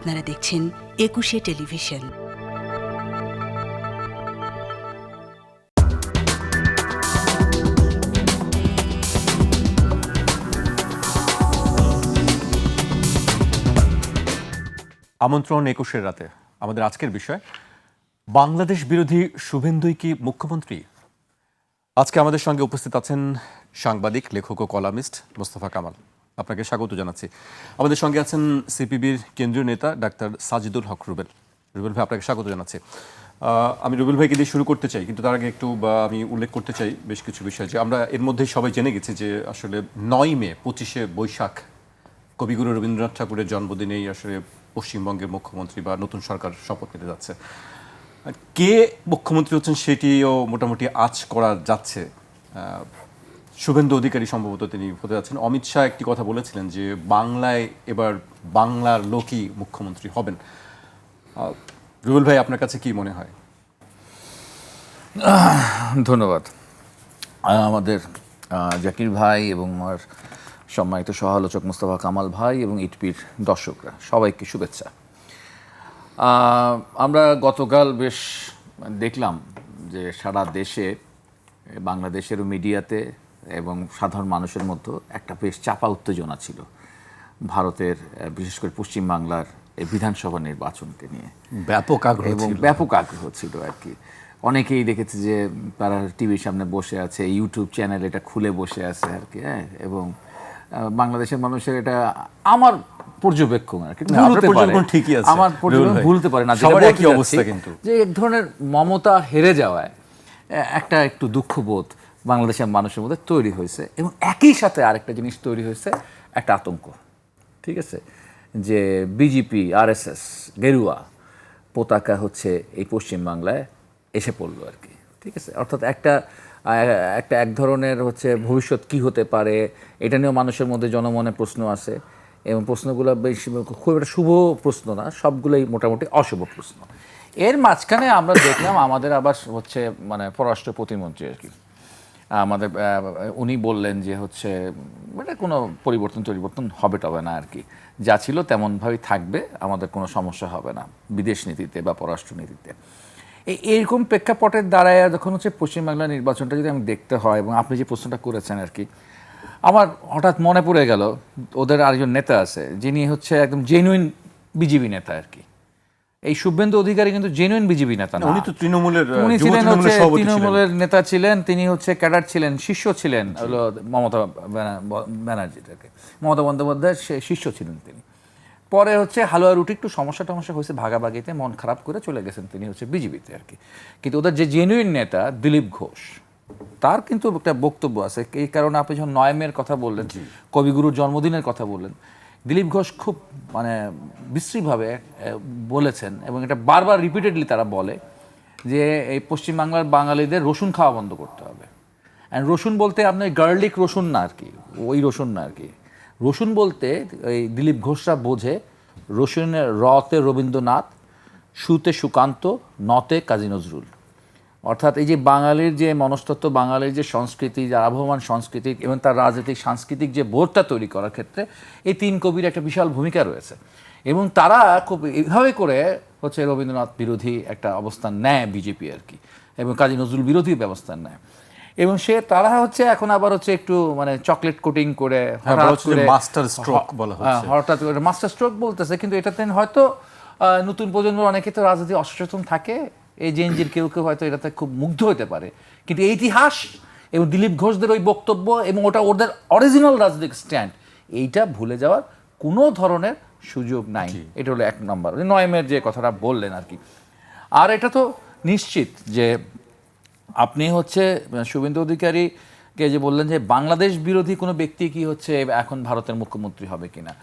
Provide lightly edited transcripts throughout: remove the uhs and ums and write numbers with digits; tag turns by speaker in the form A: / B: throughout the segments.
A: আপনারা দেখছেন একুশে টেলিভিশন।
B: আমন্ত্রণ একুশের রাতে। আমাদের আজকের বিষয়, বাংলাদেশ বিরোধী শুভেন্দুই কি মুখ্যমন্ত্রী? আজকে আমাদের সঙ্গে উপস্থিত আছেন সাংবাদিক, লেখক ও কলামিস্ট মোস্তফা কামাল। আপনাকে স্বাগত জানাচ্ছি। আমাদের সঙ্গে আছেন সিপিবির কেন্দ্রীয় নেতা ডাক্তার সাজিদুল হক রুবেল। রুবেল ভাই, আপনাকে স্বাগত জানাচ্ছি। আমি রুবেল ভাইকে দিয়ে শুরু করতে চাই, কিন্তু তার আগে একটু আমি উল্লেখ করতে চাই বেশ কিছু বিষয়, যে আমরা এর মধ্যেই সবাই জেনে গেছি যে আসলে 9 মে 25শে বৈশাখ কবিগুরু রবীন্দ্রনাথ ঠাকুরের জন্মদিনেই আসলে পশ্চিমবঙ্গের মুখ্যমন্ত্রী বা নতুন সরকার শপথ নিতে যাচ্ছে। কে মুখ্যমন্ত্রী হচ্ছেন সেটিও মোটামুটি আঁচ করা যাচ্ছে। শুভেন্দু অধিকারী সম্ভবত তিনি হতে যাচ্ছেন। অমিত শাহ একটি কথা বলেছিলেন যে বাংলায় এবার বাংলার লোকই মুখ্যমন্ত্রী হবেন। রুবেল ভাই, আপনার কাছে কি মনে হয়?
C: ধন্যবাদ আমাদের জাকির ভাই এবং আমার সম্মানিত সহ-আলোচক মোস্তফা কামাল ভাই এবং ইটপির দর্শকরা, সবাইকে শুভেচ্ছা। আমরা গতকাল বেশ দেখলাম যে সারা দেশে, বাংলাদেশেরও মিডিয়াতে এবং সাধারণ মানুষের মধ্যে একটা বেশ চাপা উত্তেজনা ছিল ভারতের, বিশেষ করে পশ্চিমবাংলার এই বিধানসভা নির্বাচনকে নিয়ে
B: ব্যাপক আগ্রহ
C: এবং ব্যাপক আগ্রহ ছিল আর কি। অনেকেই দেখেছে যে তারা টিভির সামনে বসে আছে, ইউটিউব চ্যানেল এটা খুলে বসে আছে আর কি। হ্যাঁ, এবং বাংলাদেশের মানুষের এটা আমার পর্যবেক্ষণ আর কি, আমার পর্যবেক্ষণ ভুলতে পারে না, যে এক ধরনের মমতা হেরে যাওয়ায় একটা একটু দুঃখবোধ বাংলাদেশের মানুষের মধ্যে তৈরি হয়েছে, এবং একই সাথে আরেকটা জিনিস তৈরি হয়েছে, একটা আতঙ্ক। ঠিক আছে, যে বিজেপি আরএসএস গেরুয়া পতাকা হচ্ছে এই পশ্চিমবাংলায় এসে পড়লো আর কি। ঠিক আছে, অর্থাৎ এক ধরনের হচ্ছে ভবিষ্যৎ কি হতে পারে এটা নিয়েও মানুষের মধ্যে জনমনে প্রশ্ন আছে, এবং প্রশ্নগুলো বেশি খুব একটা শুভ প্রশ্ন না, সবগুলোই মোটামুটি অশুভ প্রশ্ন। এর মাঝখানে আমরা দেখলাম আমাদের আবার হচ্ছে পররাষ্ট্র প্রতিমন্ত্রী আর কি, আমাদের উনি বললেন যে হচ্ছে এটা কোনো পরিবর্তন হবে না আর কি, যা ছিল তেমনভাবেই থাকবে, আমাদের কোনো সমস্যা হবে না বিদেশ নীতিতে বা পররাষ্ট্র নীতিতে। এইরকম প্রেক্ষাপটের দ্বারায় যখন হচ্ছে পশ্চিমবাংলার নির্বাচনটা যদি আমি দেখতে হয়, এবং আপনি যে প্রশ্নটা করেছেন আর কি, আমার হঠাৎ মনে পড়ে গেল ওদের আরেকজন নেতা আছে যিনি হচ্ছে একদম জেনুইন বিজেপি নেতা আর কি। এই শুভেন্দু অধিকারী কিন্তু জেনুইন বিজেপি নেতা না,
B: উনি তো তৃণমূলের
C: নেতা ছিলেন, তিনি হচ্ছে ক্যাডার ছিলেন, শিষ্য ছিলেন হলো মমতা ব্যানার্জিটাকে, মমতা বন্দ্যোপাধ্যায়ের শিষ্য ছিলেন তিনি। পরে হচ্ছে হালুয়া রুটি একটু সমস্যা হয়েছে, ভাগাভাগিতে মন খারাপ করে চলে গেছেন তিনি হচ্ছে বিজেপিতে আর কি। কিন্তু ওদের যে জেনুইন নেতা দিলীপ ঘোষ, তার কিন্তু একটা বক্তব্য আছে। এই কারণে আপনি যখন 9 মের কথা বললেন, কবিগুরুর জন্মদিনের কথা বললেন, দিলীপ ঘোষ খুব বিশ্রীভাবে বলেছেন, এবং এটা বারবার রিপিটেডলি তারা বলে যে এই পশ্চিমবাংলার বাঙালিদের রসুন খাওয়া বন্ধ করতে হবে। অ্যান্ড রসুন বলতে আপনার গার্লিক রসুন না আর কি, ওই রসুন না আর কি। রসুন বলতে এই দিলীপ ঘোষরা বোঝে রসুনের রতে রবীন্দ্রনাথ, সুতে সুকান্ত, নতে কাজী নজরুল। অর্থাৎ এই যে বাঙালির যে মনস্তত্ত্ব, বাঙালির যে সংস্কৃতি, যে আবহমান সংস্কৃতি এবং তার রাজনৈতিক সাংস্কৃতিক যে বোধটা তৈরি করার ক্ষেত্রে এই 3 কবির একটা বিশাল ভূমিকা রয়েছে, এবং তারা খুব এইভাবে করে হচ্ছে রবীন্দ্রনাথ বিরোধী একটা অবস্থান নেয় বিজেপি আর কি, এবং কাজী নজরুল বিরোধী ব্যবস্থা নেয়। এবং তারা হচ্ছে এখন আবার হচ্ছে একটু চকলেট কোটিং করে
B: মাস্টার স্ট্রোক বলা হচ্ছে,
C: হঠাৎ করে মাস্টার স্ট্রোক বলতেছে। কিন্তু এটাতে হয়তো নতুন প্রজন্মের অনেকে তো রাজনীতি অসচেতন থাকে, এই জেনজির কেউ হয়তো এটাতে খুব মুগ্ধ হতে পারে, কিন্তু এই ইতিহাস এবং দিলীপ ঘোষদের ওই বক্তব্য এবং ওটা ওদের অরিজিনাল রাজনৈতিক স্ট্যান্ড, এইটা ভুলে যাওয়ার কোনো ধরনের সুযোগ নাই। এটা হলো 1 নম্বর, 9 মের যে কথাটা বললেন আর কি। আর এটা তো নিশ্চিত যে আপনি হচ্ছে শুভেন্দু অধিকারীকে যে বললেন যে বাংলাদেশ বিরোধী কোনো ব্যক্তি কি হচ্ছে এখন ভারতের মুখ্যমন্ত্রী হবে কিনা,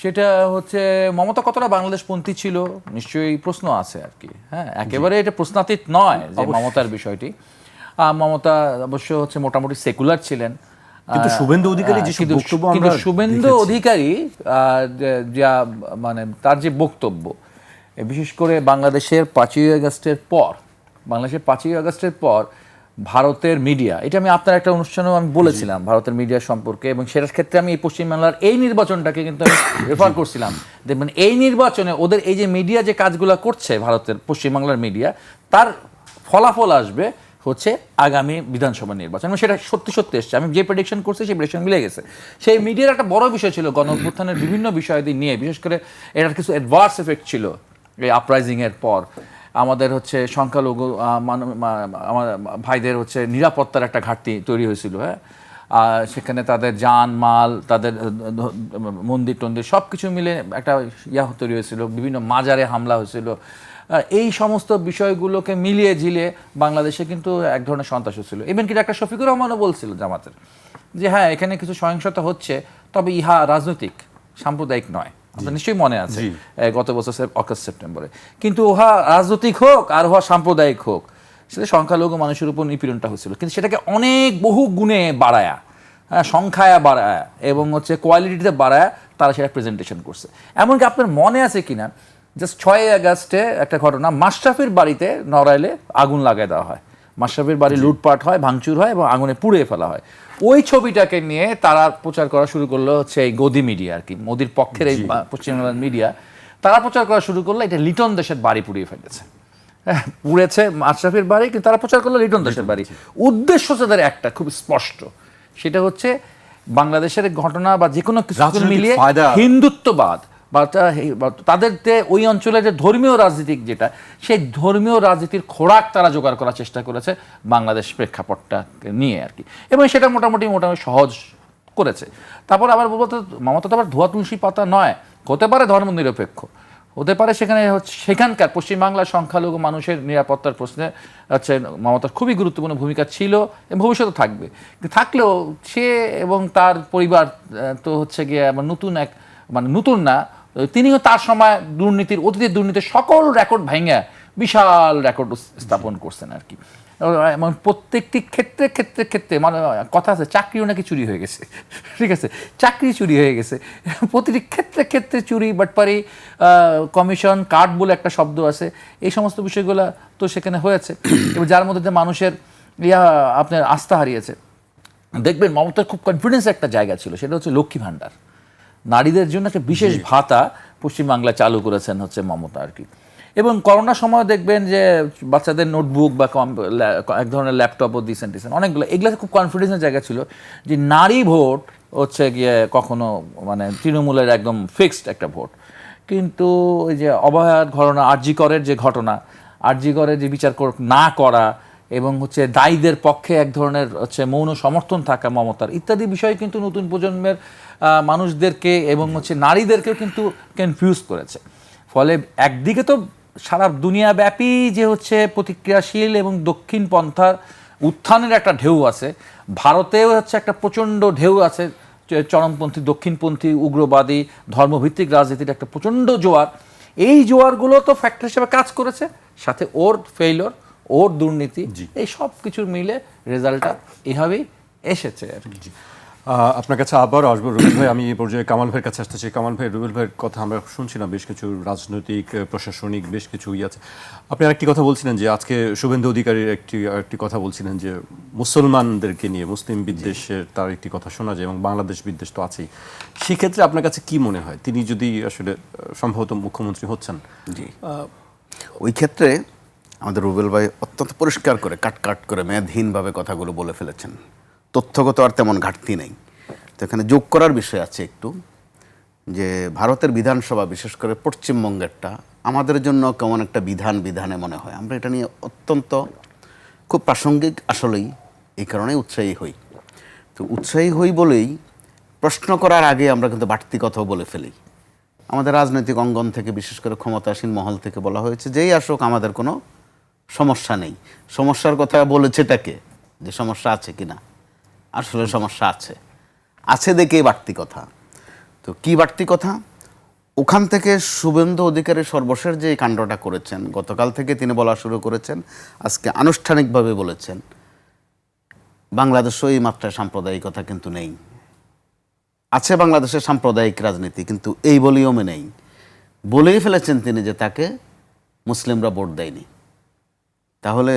C: সেটা হচ্ছে মমতা কতটা বাংলাদেশপন্থী ছিল নিশ্চয়ই প্রশ্ন আছে আর কি। হ্যাঁ, একেবারে এটা প্রশ্নাতীত নয় যে মমতার বিষয়টি। মমতা অবশ্য হচ্ছে মোটামুটি সেকুলার ছিলেন,
B: কিন্তু শুভেন্দু অধিকারী
C: শুভেন্দু অধিকারী যা তার যে বক্তব্য, বিশেষ করে বাংলাদেশের 5ই আগস্টের পর
D: ভারতের মিডিয়া, এটা আমি আপনার একটা অনুষ্ঠানেও আমি বলেছিলাম ভারতের মিডিয়া সম্পর্কে, এবং সেটার ক্ষেত্রে আমি এই পশ্চিমবাংলার এই নির্বাচনটাকে কিন্তু আমি রেফার করছিলাম। দেখবেন এই নির্বাচনে ওদের এই যে মিডিয়া যে কাজগুলো করছে ভারতের পশ্চিমবাংলার মিডিয়া, তার ফলাফল আসবে হচ্ছে আগামী বিধানসভা নির্বাচন, এবং সেটা সত্যি সত্যি এসছে। আমি যে প্রেডিকশন করছি সেই প্রেডিকশন মিলে গেছে। সেই মিডিয়ার একটা বড় বিষয় ছিল গণ অভ্যুত্থানের বিভিন্ন বিষয়াদি নিয়ে, বিশেষ করে এটার কিছু অ্যাডভার্স এফেক্ট ছিল এই আপরাইজিংয়ের পর। আমাদের হচ্ছে সংখ্যালঘু আমার ভাইদের হচ্ছে নিরাপত্তার একটা ঘাটতি তৈরি হয়েছিল, হ্যাঁ, সেখানে তাদের জান মাল, তাদের মন্দির টন্দির সব কিছু মিলে একটা তৈরি হয়েছিল, বিভিন্ন মাজারে হামলা হয়েছিল। এই সমস্ত বিষয়গুলোকে মিলিয়ে ঝিলিয়ে বাংলাদেশে কিন্তু এক ধরনের সন্ত্রাস হচ্ছিল। ইভেন কি ডাক্তার শফিকুর রহমানও বলছিল জামাতের যে হ্যাঁ এখানে কিছু সহিংসতা হচ্ছে, তবে ইহা রাজনৈতিক, সাম্প্রদায়িক নয়। আপনার নিশ্চয়ই মনে আছে গত বছর অগস্ট সেপ্টেম্বরে। কিন্তু উহা রাজনৈতিক হোক আর উহা সাম্প্রদায়িক হোক, সেটা সংখ্যালঘু মানুষের উপর নিপীড়নটা হচ্ছিল, কিন্তু সেটাকে অনেক বহু গুণে বাড়ায়া, সংখ্যায় বাড়ায় এবং হচ্ছে কোয়ালিটিতে বাড়ায় তারা সেটা প্রেজেন্টেশন করছে। এমনকি আপনার মনে আছে কিনা, জাস্ট 6 আগস্টে একটা ঘটনা, মাশরাফির বাড়িতে নড়াইলে আগুন লাগাই দেওয়া হয়, মাশরাফির বাড়ি লুটপাট হয়, ভাঙচুর হয় এবং আগুনে পুড়িয়ে ফেলা হয়। ওই ছবিটাকে নিয়ে তারা প্রচার করা শুরু করলো হচ্ছে এই গদি মিডিয়া আর কি, মোদির পক্ষের এই পশ্চিমবাংলার মিডিয়া, তারা প্রচার করা শুরু করলো এটা লিটন দেশের বাড়ি পুড়িয়ে ফেলেছে, পুড়েছে মাশরাফির বাড়ি, কিন্তু তারা প্রচার করলো লিটন দেশের বাড়ি। উদ্দেশ্য তাদের একটা খুব স্পষ্ট, সেটা হচ্ছে বাংলাদেশের ঘটনা বা যে কোনো কিছু মিলিয়ে হিন্দুত্ববাদ বা তাদের ওই অঞ্চলের যে ধর্মীয় রাজনীতিক যেটা, সেই ধর্মীয় রাজনীতির খোরাক তারা জোগাড় করার চেষ্টা করেছে বাংলাদেশ প্রেক্ষাপটটা নিয়ে আর কি, এবং সেটা মোটামুটি সহজ করেছে। তারপর আবার বলবো, মমতা তো আবার ধোয়া তুলসী পাতা নয়, হতে পারে ধর্ম নিরপেক্ষ, হতে পারে সেখানে সেখানকার পশ্চিমবাংলার সংখ্যালঘু মানুষের নিরাপত্তার প্রশ্নে হচ্ছে মমতার খুবই গুরুত্বপূর্ণ ভূমিকা ছিল এবং ভবিষ্যতে থাকবে। থাকলেও সে এবং তার পরিবার তো হচ্ছে গিয়ে নতুন নতুন না, তিনিও তার সময় দুর্নীতির, অতীতের দুর্নীতির সকল রেকর্ড ভেঙে বিশাল রেকর্ড স্থাপন করছেন আর কি। প্রত্যেকটি ক্ষেত্রে ক্ষেত্রে ক্ষেত্রে কথা আছে চাকরিও নাকি চুরি হয়ে গেছে, ঠিক আছে, চাকরি চুরি হয়ে গেছে, প্রতিটি ক্ষেত্রে ক্ষেত্রে চুরি, বাটপারি, কমিশন কার্ড বলে একটা শব্দ আছে, এই সমস্ত বিষয়গুলো তো সেখানে হয়েছে, এবং যার মধ্যে মানুষের আপনার আস্থা হারিয়েছে। দেখবেন মমতার খুব কনফিডেন্স একটা জায়গা ছিল, সেটা হচ্ছে লক্ষ্মী ভাণ্ডার, নারীদের জন্য একটা বিশেষ ভাতা পশ্চিমবাংলায় চালু করেছেন হচ্ছে মমতা আর কি। এবং করোনার সময় দেখবেন যে বাচ্চাদের নোটবুক বা এক ধরনের ল্যাপটপও দিয়েছেন অনেকগুলো, এগুলো খুব কনফিডেন্সের জায়গা ছিল যে নারী ভোট হচ্ছে গিয়ে কখনো তৃণমূলের একদম ফিক্সড একটা ভোট। কিন্তু ওই যে অবহেলার ঘটনা, আরজি করের যে ঘটনা, আরজি করের যে বিচার না করা এবং হচ্ছে দায়ীদের পক্ষে এক ধরনের হচ্ছে মৌন সমর্থন থাকা মমতার, ইত্যাদি বিষয় কিন্তু নতুন প্রজন্মের মানুষদেরকে এবং হচ্ছে নারীদেরকেও কিন্তু কনফিউজ করেছে। ফলে একদিকে তো সারা দুনিয়াব্যাপী যে হচ্ছে প্রতিক্রিয়াশীল এবং দক্ষিণ পন্থার উত্থানের একটা ঢেউ আছে, ভারতেও হচ্ছে একটা প্রচণ্ড ঢেউ আছে, চরমপন্থী দক্ষিণপন্থী উগ্রবাদী ধর্মভিত্তিক রাজনীতির একটা প্রচণ্ড জোয়ার। এই জোয়ারগুলো তো ফ্যাক্টর হিসেবে কাজ করেছে, সাথে ওর ফেইলর, ওর দুর্নীতি, এই সব কিছুর মিলে রেজাল্টটা এভাবেই এসেছে আর কি।
B: আপনার কাছে আবার আসবো রুবেল ভাই, আমি এই পর্যায়ে কামাল ভাইয়ের কাছে আসতে চাই। কামাল ভাই, রুবেল ভাইয়ের কথা আমরা শুনছিলাম, বেশ কিছু রাজনৈতিক প্রশাসনিক বেশ কিছু আছে। আপনি আরেকটি কথা বলছিলেন যে আজকে শুভেন্দু অধিকারীর একটি কথা বলছিলেন যে মুসলমানদেরকে নিয়ে মুসলিম বিদ্বেষের তার একটি কথা শোনা যায় এবং বাংলাদেশ বিদ্বেষ তো আছেই। সেক্ষেত্রে আপনার কাছে কি মনে হয় তিনি যদি আসলে সম্ভবত মুখ্যমন্ত্রী হচ্ছেন?
E: জি, ওই ক্ষেত্রে আমাদের রুবেল ভাই অত্যন্ত পরিষ্কার করে কাট করে মেয়াদহীনভাবে কথাগুলো বলে ফেলেছেন। তথ্যগত আর তেমন ঘাটতি নেই। তো এখানে যোগ করার বিষয় আছে একটু, যে ভারতের বিধানসভা, বিশেষ করে পশ্চিমবঙ্গেরটা আমাদের জন্য কেমন একটা বিধানে মনে হয়। আমরা এটা নিয়ে অত্যন্ত খুব প্রাসঙ্গিক আসলেই, এই কারণে উৎসাহী হই। তো উৎসাহী হই বলেই প্রশ্ন করার আগে আমরা কিন্তু বাড়তি কথাও বলে ফেলি। আমাদের রাজনৈতিক অঙ্গন থেকে, বিশেষ করে ক্ষমতাসীন মহল থেকে বলা হয়েছে যেই আসুক আমাদের কোনো সমস্যা নেই। সমস্যার কথা বলেছেটাকে, যে সমস্যা আছে কিনা, আসলে সমস্যা আছে দেখেই বাড়তি কথা। তো কি বাড়তি কথা? ওখান থেকে শুভেন্দু অধিকারী সর্বশেষ যে কাণ্ডটা করেছেন, গতকাল থেকে তিনি বলা শুরু করেছেন, আজকে আনুষ্ঠানিকভাবে বলেছেন বাংলাদেশও এই মাত্রায় সাম্প্রদায়িকতা কিন্তু নেই। আছে বাংলাদেশের সাম্প্রদায়িক রাজনীতি, কিন্তু এই ভলিউমে নেই। বলেই ফেলেছেন তিনি যে তাকে মুসলিমরা ভোট দেয়নি। তাহলে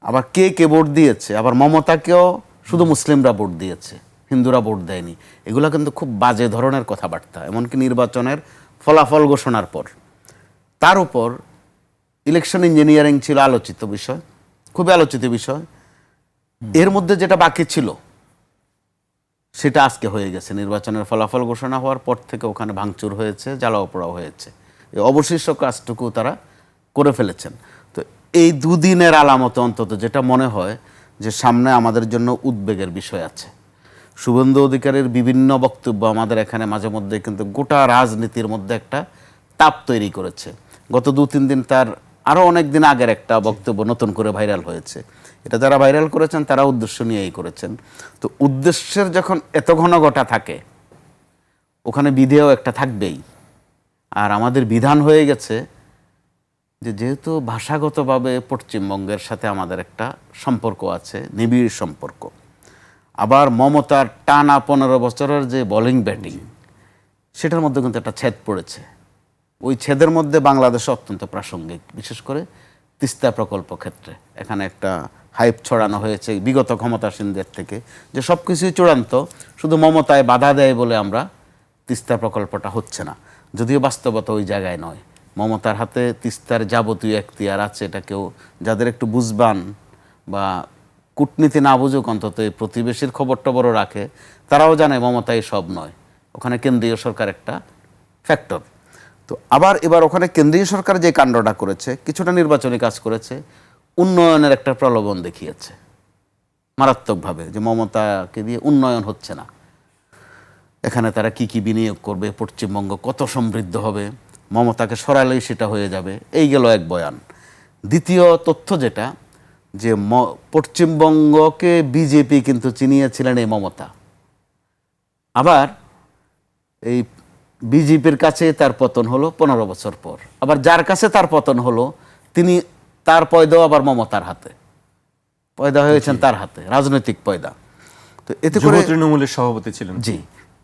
E: আবার কে কে ভোট দিয়েছে, আবার মমতাকেও শুধু মুসলিমরা ভোট দিয়েছে, হিন্দুরা ভোট দেয়নি, এগুলো কিন্তু খুব বাজে ধরনের কথাবার্তা। এমনকি নির্বাচনের ফলাফল ঘোষণার পর তার উপর ইলেকশন ইঞ্জিনিয়ারিং ছিল আলোচিত বিষয়, খুবই আলোচিত বিষয়। এর মধ্যে যেটা বাকি ছিল সেটা আজকে হয়ে গেছে। নির্বাচনের ফলাফল ঘোষণা হওয়ার পর থেকে ওখানে ভাঙচুর হয়েছে, জ্বালাও পোড়াও হয়েছে। এই অবশিষ্ট কাজটুকু তারা করে ফেলেছেন। তো এই দুদিনের আলামত অন্তত যেটা মনে হয় যে সামনে আমাদের জন্য উদ্বেগের বিষয় আছে। শুভেন্দু অধিকারীর বিভিন্ন বক্তব্য আমাদের এখানে মাঝে মধ্যে কিন্তু গোটা রাজনীতির মধ্যে একটা তাপ তৈরি করেছে। গত 2-3 দিন তার আরও অনেক দিন আগের একটা বক্তব্য নতুন করে ভাইরাল হয়েছে। এটা যারা ভাইরাল করেছেন তারা উদ্দেশ্য নিয়েই করেছেন। তো উদ্দেশ্যের যখন এত ঘনঘটা থাকে, ওখানে বিধেয় একটা থাকবেই। আর আমাদের বিধান হয়ে গেছে যে যেহেতু ভাষাগতভাবে পশ্চিমবঙ্গের সাথে আমাদের একটা সম্পর্ক আছে, নিবিড় সম্পর্ক, আবার মমতার টানা 15 বছরের যে বোলিং ব্যাটিং, সেটার মধ্যে কিন্তু একটা ছেদ পড়েছে। ওই ছেদের মধ্যে বাংলাদেশ অত্যন্ত প্রাসঙ্গিক, বিশেষ করে তিস্তা প্রকল্প ক্ষেত্রে। এখানে একটা হাইপ ছড়ানো হয়েছে বিগত ক্ষমতাসীনদের থেকে যে সব কিছুই চূড়ান্ত, শুধু মমতায় বাধা দেয় বলে আমরা তিস্তা প্রকল্পটা হচ্ছে না। যদিও বাস্তবতা ওই জায়গায় নয়। মমতার হাতে তিস্তার যাবতীয় এখতিয়ার আছে। এটা কেউ যাদের একটু বুঝবান বা কূটনীতি না বুঝুক, অন্তত এই প্রতিবেশীর খবর টবরও রাখে, তারাও জানে মমতাই সব নয়, ওখানে কেন্দ্রীয় সরকার একটা ফ্যাক্টর। তো আবার এবার ওখানে কেন্দ্রীয় সরকার যে কাণ্ডটা করেছে, কিছুটা নির্বাচনী কাজ করেছে, উন্নয়নের একটা প্রলোভন দেখিয়েছে মারাত্মকভাবে, যে মমতাকে দিয়ে উন্নয়ন হচ্ছে না, এখানে তারা কি কি বিনিয়োগ করবে, পশ্চিমবঙ্গ কত সমৃদ্ধ হবে, মমতাকে সরালেই সেটা হয়ে যাবে। এই গেল এক বয়ান। দ্বিতীয় তথ্য যেটা, যে পশ্চিমবঙ্গকে বিজেপি কিন্তু চিনিয়েছিলেন এই মমতা, আবার এই বিজেপির কাছে তার পতন হলো 15 বছর পর। আবার যার কাছে তার পতন হলো, তিনি তার পয়দাও আবার মমতার হাতে, পয়দা হয়েছেন তার হাতে, রাজনৈতিক পয়দা। তো এতে করে
B: তৃণমূলের সভাপতি ছিলেন।
E: জি,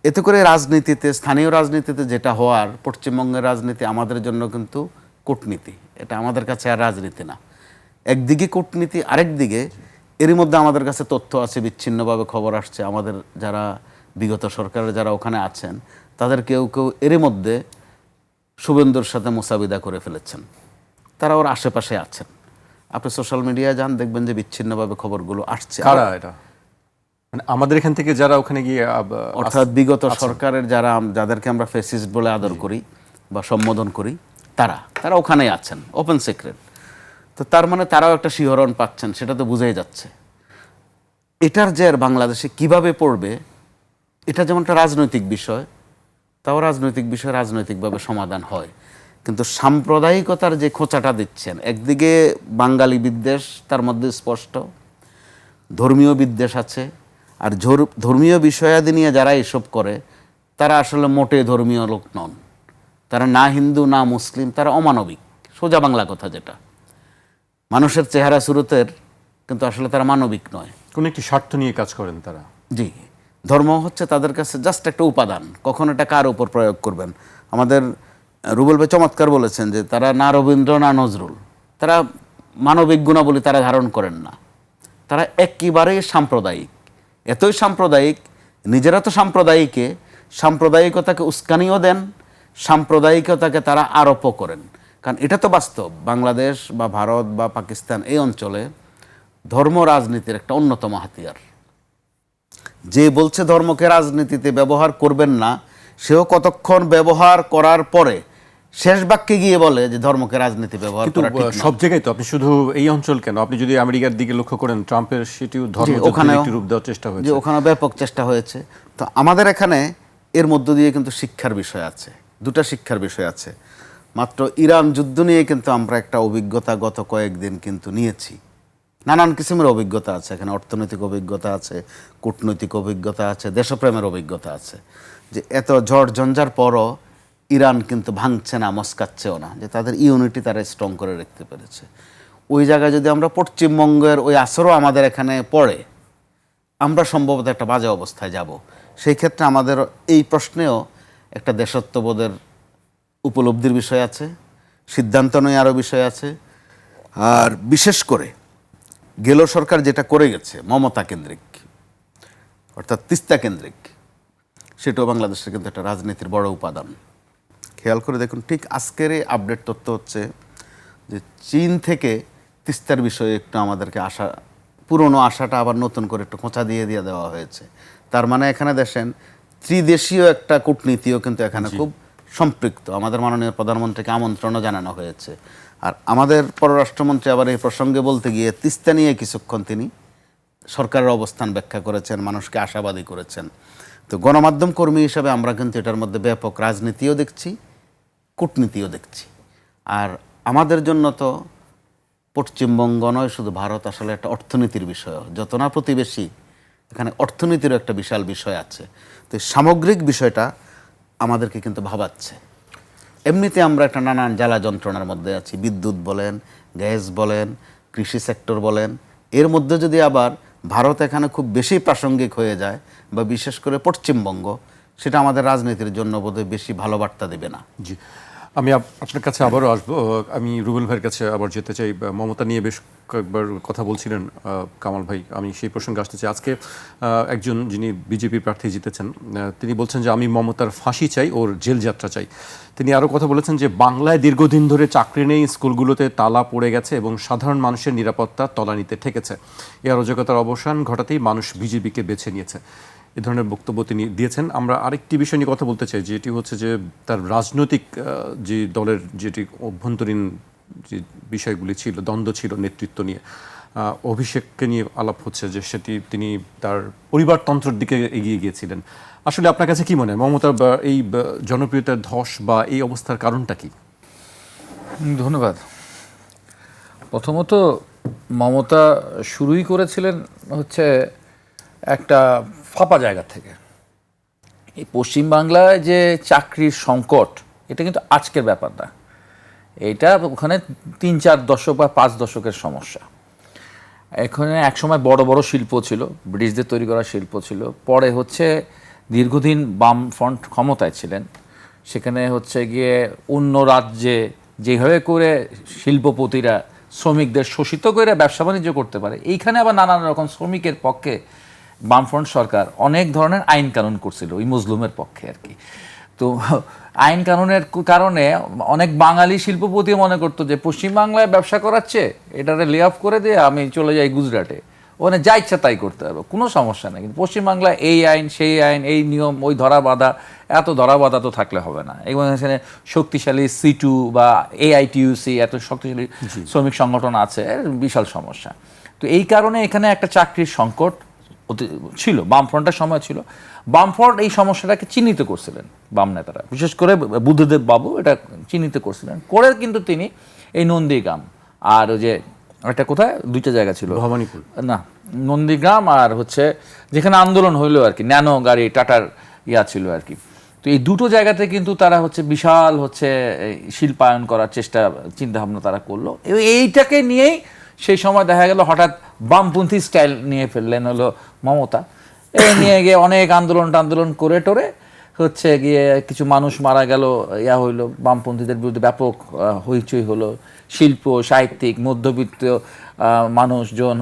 E: এতে করে রাজনীতিতে, স্থানীয় রাজনীতিতে যেটা হওয়ার, পশ্চিমবঙ্গের রাজনীতি আমাদের জন্য কিন্তু কূটনীতি, এটা আমাদের কাছে আর রাজনীতি না। একদিকে কূটনীতি, আরেকদিকে এরই মধ্যে আমাদের কাছে তথ্য আছে, বিচ্ছিন্নভাবে খবর আসছে, আমাদের যারা বিগত সরকারের যারা ওখানে আছেন তাদের কেউ কেউ এরই মধ্যে শুভেন্দুর সাথে মোসাবিদা করে ফেলেছেন, তারা ওর আশেপাশে আছেন। আপনি সোশ্যাল মিডিয়ায় যান, দেখবেন যে বিচ্ছিন্নভাবে খবরগুলো আসছে।
B: কারা এটা? মানে আমাদের এখান থেকে যারা ওখানে গিয়ে
E: অর্থাৎ বিগত সরকারের যারা, যাদেরকে আমরা ফেসিস্ট বলে আদর করি বা সম্বোধন করি, তারা ওখানেই আছেন, ওপেন সিক্রেট। তো তার মানে তারাও একটা শিহরণ পাচ্ছেন, সেটা তো বুঝেই যাচ্ছে। এটার জের বাংলাদেশে কিভাবে পড়বে, এটা যেমন একটা রাজনৈতিক বিষয়, তাও রাজনৈতিক বিষয় রাজনৈতিকভাবে সমাধান হয়। কিন্তু সাম্প্রদায়িকতার যে খোঁচাটা দিচ্ছেন, একদিকে বাঙালি বিদ্বেষ তার মধ্যে স্পষ্ট, ধর্মীয় বিদ্বেষ আছে, আর ধর্মীয় বিষয়াদি নিয়ে যারা এসব করে তারা আসলে মোটে ধর্মীয় লোক নন, তারা না হিন্দু না মুসলিম, তারা অমানবিক, সোজা বাংলা কথা যেটা। মানুষের চেহারা সুরতের, কিন্তু আসলে তারা মানবিক নয়,
B: কোন একটি স্বার্থ নিয়ে কাজ করেন তারা।
E: জি, ধর্ম হচ্ছে তাদের কাছে জাস্ট একটা উপাদান, কখন এটা কার উপর প্রয়োগ করবেন। আমাদের রুবেল ভাই চমৎকার বলেছেন যে তারা না রবীন্দ্র না নজরুল, তারা মানবিক গুণাবলী তারা ধারণ করেন না, তারা একেবারেই সাম্প্রদায়িক। এতই সাম্প্রদায়িক, নিজেরা তো সাম্প্রদায়িকতাকে উস্কানিও দেন, সাম্প্রদায়িকতাকে তারা আরোপও করেন। কারণ এটা তো বাস্তব, বাংলাদেশ বা ভারত বা পাকিস্তান এই অঞ্চলে ধর্ম রাজনীতির একটা অন্যতম হাতিয়ার। যে বলছে ধর্মকে রাজনীতিতে ব্যবহার করবেন না, সেও কতক্ষণ ব্যবহার করার পরে শেষ বাক্যে গিয়ে বলে যে ধর্মকে রাজনীতি ব্যবহার করা ঠিক না।
B: সব জায়গায় তো, আপনি শুধু এই অঞ্চল কেন, আপনি যদি আমেরিকার দিকে লক্ষ্য করেন, ট্রাম্পের সেটিও ধর্মযুদ্ধের একটি রূপ দেওয়ার চেষ্টা হয়েছে,
E: যে ওখানে ব্যাপক চেষ্টা হয়েছে। তো আমাদের এখানে এর মধ্য দিয়ে কিন্তু শিক্ষার বিষয় আছে, দুটা শিক্ষার বিষয় আছে। মাত্র ইরান যুদ্ধ নিয়ে কিন্তু আমরা একটা অভিজ্ঞতা গত কয়েকদিন কিন্তু নিয়েছি, নানান কিসিমের অভিজ্ঞতা আছে এখানে, অর্থনৈতিক অভিজ্ঞতা আছে, কূটনৈতিক অভিজ্ঞতা আছে, দেশপ্রেমের অভিজ্ঞতা আছে। যে এত ঝড় ঝঞ্ঝার পরও ইরান কিন্তু ভাঙছে না, মস্কাচ্ছেও না, যে তাদের ইউনিটি তারা স্ট্রং করে রাখতে পেরেছে। ওই জায়গায় যদি আমরা পশ্চিমবঙ্গের ওই আসরও আমাদের এখানে পড়ে, আমরা সম্ভবত একটা বাজে অবস্থায় যাব। সেই ক্ষেত্রে আমাদের এই প্রশ্নেও একটা দেশত্ববোধের উপলব্ধির বিষয় আছে, সিদ্ধান্ত নেওয়ারও বিষয় আছে। আর বিশেষ করে গেল সরকার যেটা করে গেছে মমতা কেন্দ্রিক, অর্থাৎ তিস্তা কেন্দ্রিক, সেটাও বাংলাদেশের কিন্তু একটা রাজনীতির বড় উপাদান। খেয়াল করে দেখুন, ঠিক আজকের এই আপডেট তথ্য হচ্ছে যে চীন থেকে তিস্তার বিষয়ে একটু আমাদেরকে আশা, পুরনো আশাটা আবার নতুন করে একটু খোঁচা দিয়ে দেওয়া হয়েছে। তার মানে এখানে দেখেন ত্রিদেশীয় একটা কূটনীতিও কিন্তু এখানে খুব সম্পৃক্ত। আমাদের মাননীয় প্রধানমন্ত্রীকে আমন্ত্রণও জানানো হয়েছে। আর আমাদের পররাষ্ট্রমন্ত্রী আবার এই প্রসঙ্গে বলতে গিয়ে তিস্তা নিয়ে কিছুক্ষণ তিনি সরকারের অবস্থান ব্যাখ্যা করেছেন, মানুষকে আশাবাদী করেছেন। তো গণমাধ্যম কর্মী হিসাবে আমরা কিন্তু এটার মধ্যে ব্যাপক রাজনীতিও দেখছি, কূটনীতিও দেখছি। আর আমাদের জন্য তো পশ্চিমবঙ্গ নয় শুধু ভারত, আসলে একটা অর্থনীতির বিষয়। যত না প্রতিবেশী, এখানে অর্থনীতিরও একটা বিশাল বিষয় আছে। তো সামগ্রিক বিষয়টা আমাদেরকে কিন্তু ভাবাচ্ছে। এমনিতে আমরা একটা নানান জ্বালা যন্ত্রণার মধ্যে আছি, বিদ্যুৎ বলেন, গ্যাস বলেন, কৃষি সেক্টর বলেন। এর মধ্যে যদি আবার ভারত এখানে খুব বেশি প্রাসঙ্গিক হয়ে যায়, বা বিশেষ করে পশ্চিমবঙ্গ, সেটা আমাদের রাজনীতির জন্য বোধহয় বেশি ভালো বার্তা দেবে না।
B: জি, আমি আপনার কাছে আবারও আসবো। আমি রুবেল ভাইয়ের কাছে আবার যেতে চাই। মমতা নিয়ে বেশ কয়েকবার কথা বলছিলেন কামাল ভাই, আমি সেই প্রসঙ্গে আসতে চাই। আজকে একজন যিনি বিজেপি প্রার্থী জিতেছেন, তিনি বলছেন যে আমি মমতার ফাঁসি চাই, ওর জেল যাত্রা চাই। তিনি আরও কথা বলেছেন যে বাংলায় দীর্ঘদিন ধরে চাকরি নেই, স্কুলগুলোতে তালা পড়ে গেছে এবং সাধারণ মানুষের নিরাপত্তা তলানিতে ঠেকেছে। এই অরাজকতার অবসান ঘটাতেই মানুষ বিজেপিকে বেছে নিয়েছে। এ ধরনের বক্তব্য তিনি দিয়েছেন। আমরা আরেকটি বিষয় নিয়ে কথা বলতে চাই, যেটি হচ্ছে যে তার রাজনৈতিক যে দলের যেটি অভ্যন্তরীণ যে বিষয়গুলি ছিল, দ্বন্দ্ব ছিল নেতৃত্ব নিয়ে, অভিষেককে নিয়ে আলাপ হচ্ছে যে সেটি তিনি তার পরিবারতন্ত্রের দিকে এগিয়ে গিয়েছিলেন। আসলে আপনার কাছে কি মনে হয় মমতার এই জনপ্রিয়তার ধস বা এই অবস্থার কারণটা কি?
D: ধন্যবাদ। প্রথমত মমতা শুরুই করেছিলেন হচ্ছে একটা ফাঁপা জায়গা থেকে। এই পশ্চিমবাংলায় যে চাকরির সংকট, এটা কিন্তু আজকের ব্যাপার না, এটা ওখানে ৩-৪ দশক বা ৫ দশকের সমস্যা। এখানে একসময় বড় বড় শিল্প ছিল, ব্রিটিশদের তৈরি করা শিল্প ছিল। পরে হচ্ছে দীর্ঘদিন বামফ্রন্ট ক্ষমতায় ছিলেন, সেখানে হচ্ছে গিয়ে অন্য রাজ্যে যেভাবে করে শিল্পপতিরা শ্রমিকদের শোষিত করে ব্যবসা বাণিজ্য করতে পারে, এইখানে আবার নানান রকম শ্রমিকের পক্ষে বামফ্রন্ট সরকার অনেক ধরনের আইন কানুন করছিল, ওই মজলুমের পক্ষে আর কি। তো আইন কানুনের কারণে অনেক বাঙালি শিল্পপতি মনে করতো যে পশ্চিমবাংলায় ব্যবসা করাচ্ছে, এটারে লে অফ করে দিয়ে আমি চলে যাই গুজরাটে, ওখানে যা ইচ্ছা তাই করতে হবে, কোনো সমস্যা নেই। কিন্তু পশ্চিমবাংলায় এই আইন সেই আইন, এই নিয়ম, ওই ধরা বাঁধা, এত ধরা বাঁধা তো থাকলে হবে না। এবং এখানে শক্তিশালী C2 বা AITUC, এত শক্তিশালী শ্রমিক সংগঠন আছে, বিশাল সমস্যা। তো এই কারণে এখানে একটা চাকরির সংকট ছিল, বামফ্রন্টের সময় ছিল। বামফ্রন্ট এই সমস্যাটাকে চিহ্নিত করছিলেন, বাম নেতারা, বিশেষ করে বুদ্ধদেব বাবু এটা চিহ্নিত করছিলেন করে। কিন্তু তিনি এই নন্দীগ্রাম আর ওই যে একটা কোথায় দুইটা জায়গা ছিল,
B: ভবানীপুর
D: না, নন্দীগ্রাম আর হচ্ছে যেখানে আন্দোলন হইলো আর কি, ন্যানো গাড়ি টাটার ছিল আর কি। তো এই দুটো জায়গাতে কিন্তু তারা হচ্ছে বিশাল হচ্ছে শিল্পায়ন করার চেষ্টা, চিন্তাভাবনা তারা করলো। এইটাকে নিয়েই সেই সময় দেখা গেল হঠাৎ বামপন্থী স্টাইল নিয়ে ফেললেন হলো মমতা। এই নিয়ে গিয়ে অনেক আন্দোলন করে টোরে হচ্ছে গিয়ে কিছু মানুষ মারা গেল, হইলো, বামপন্থীদের বিরুদ্ধে ব্যাপক হইচই হলো। শিল্প, সাহিত্যিক, মধ্যবিত্ত মানুষজন,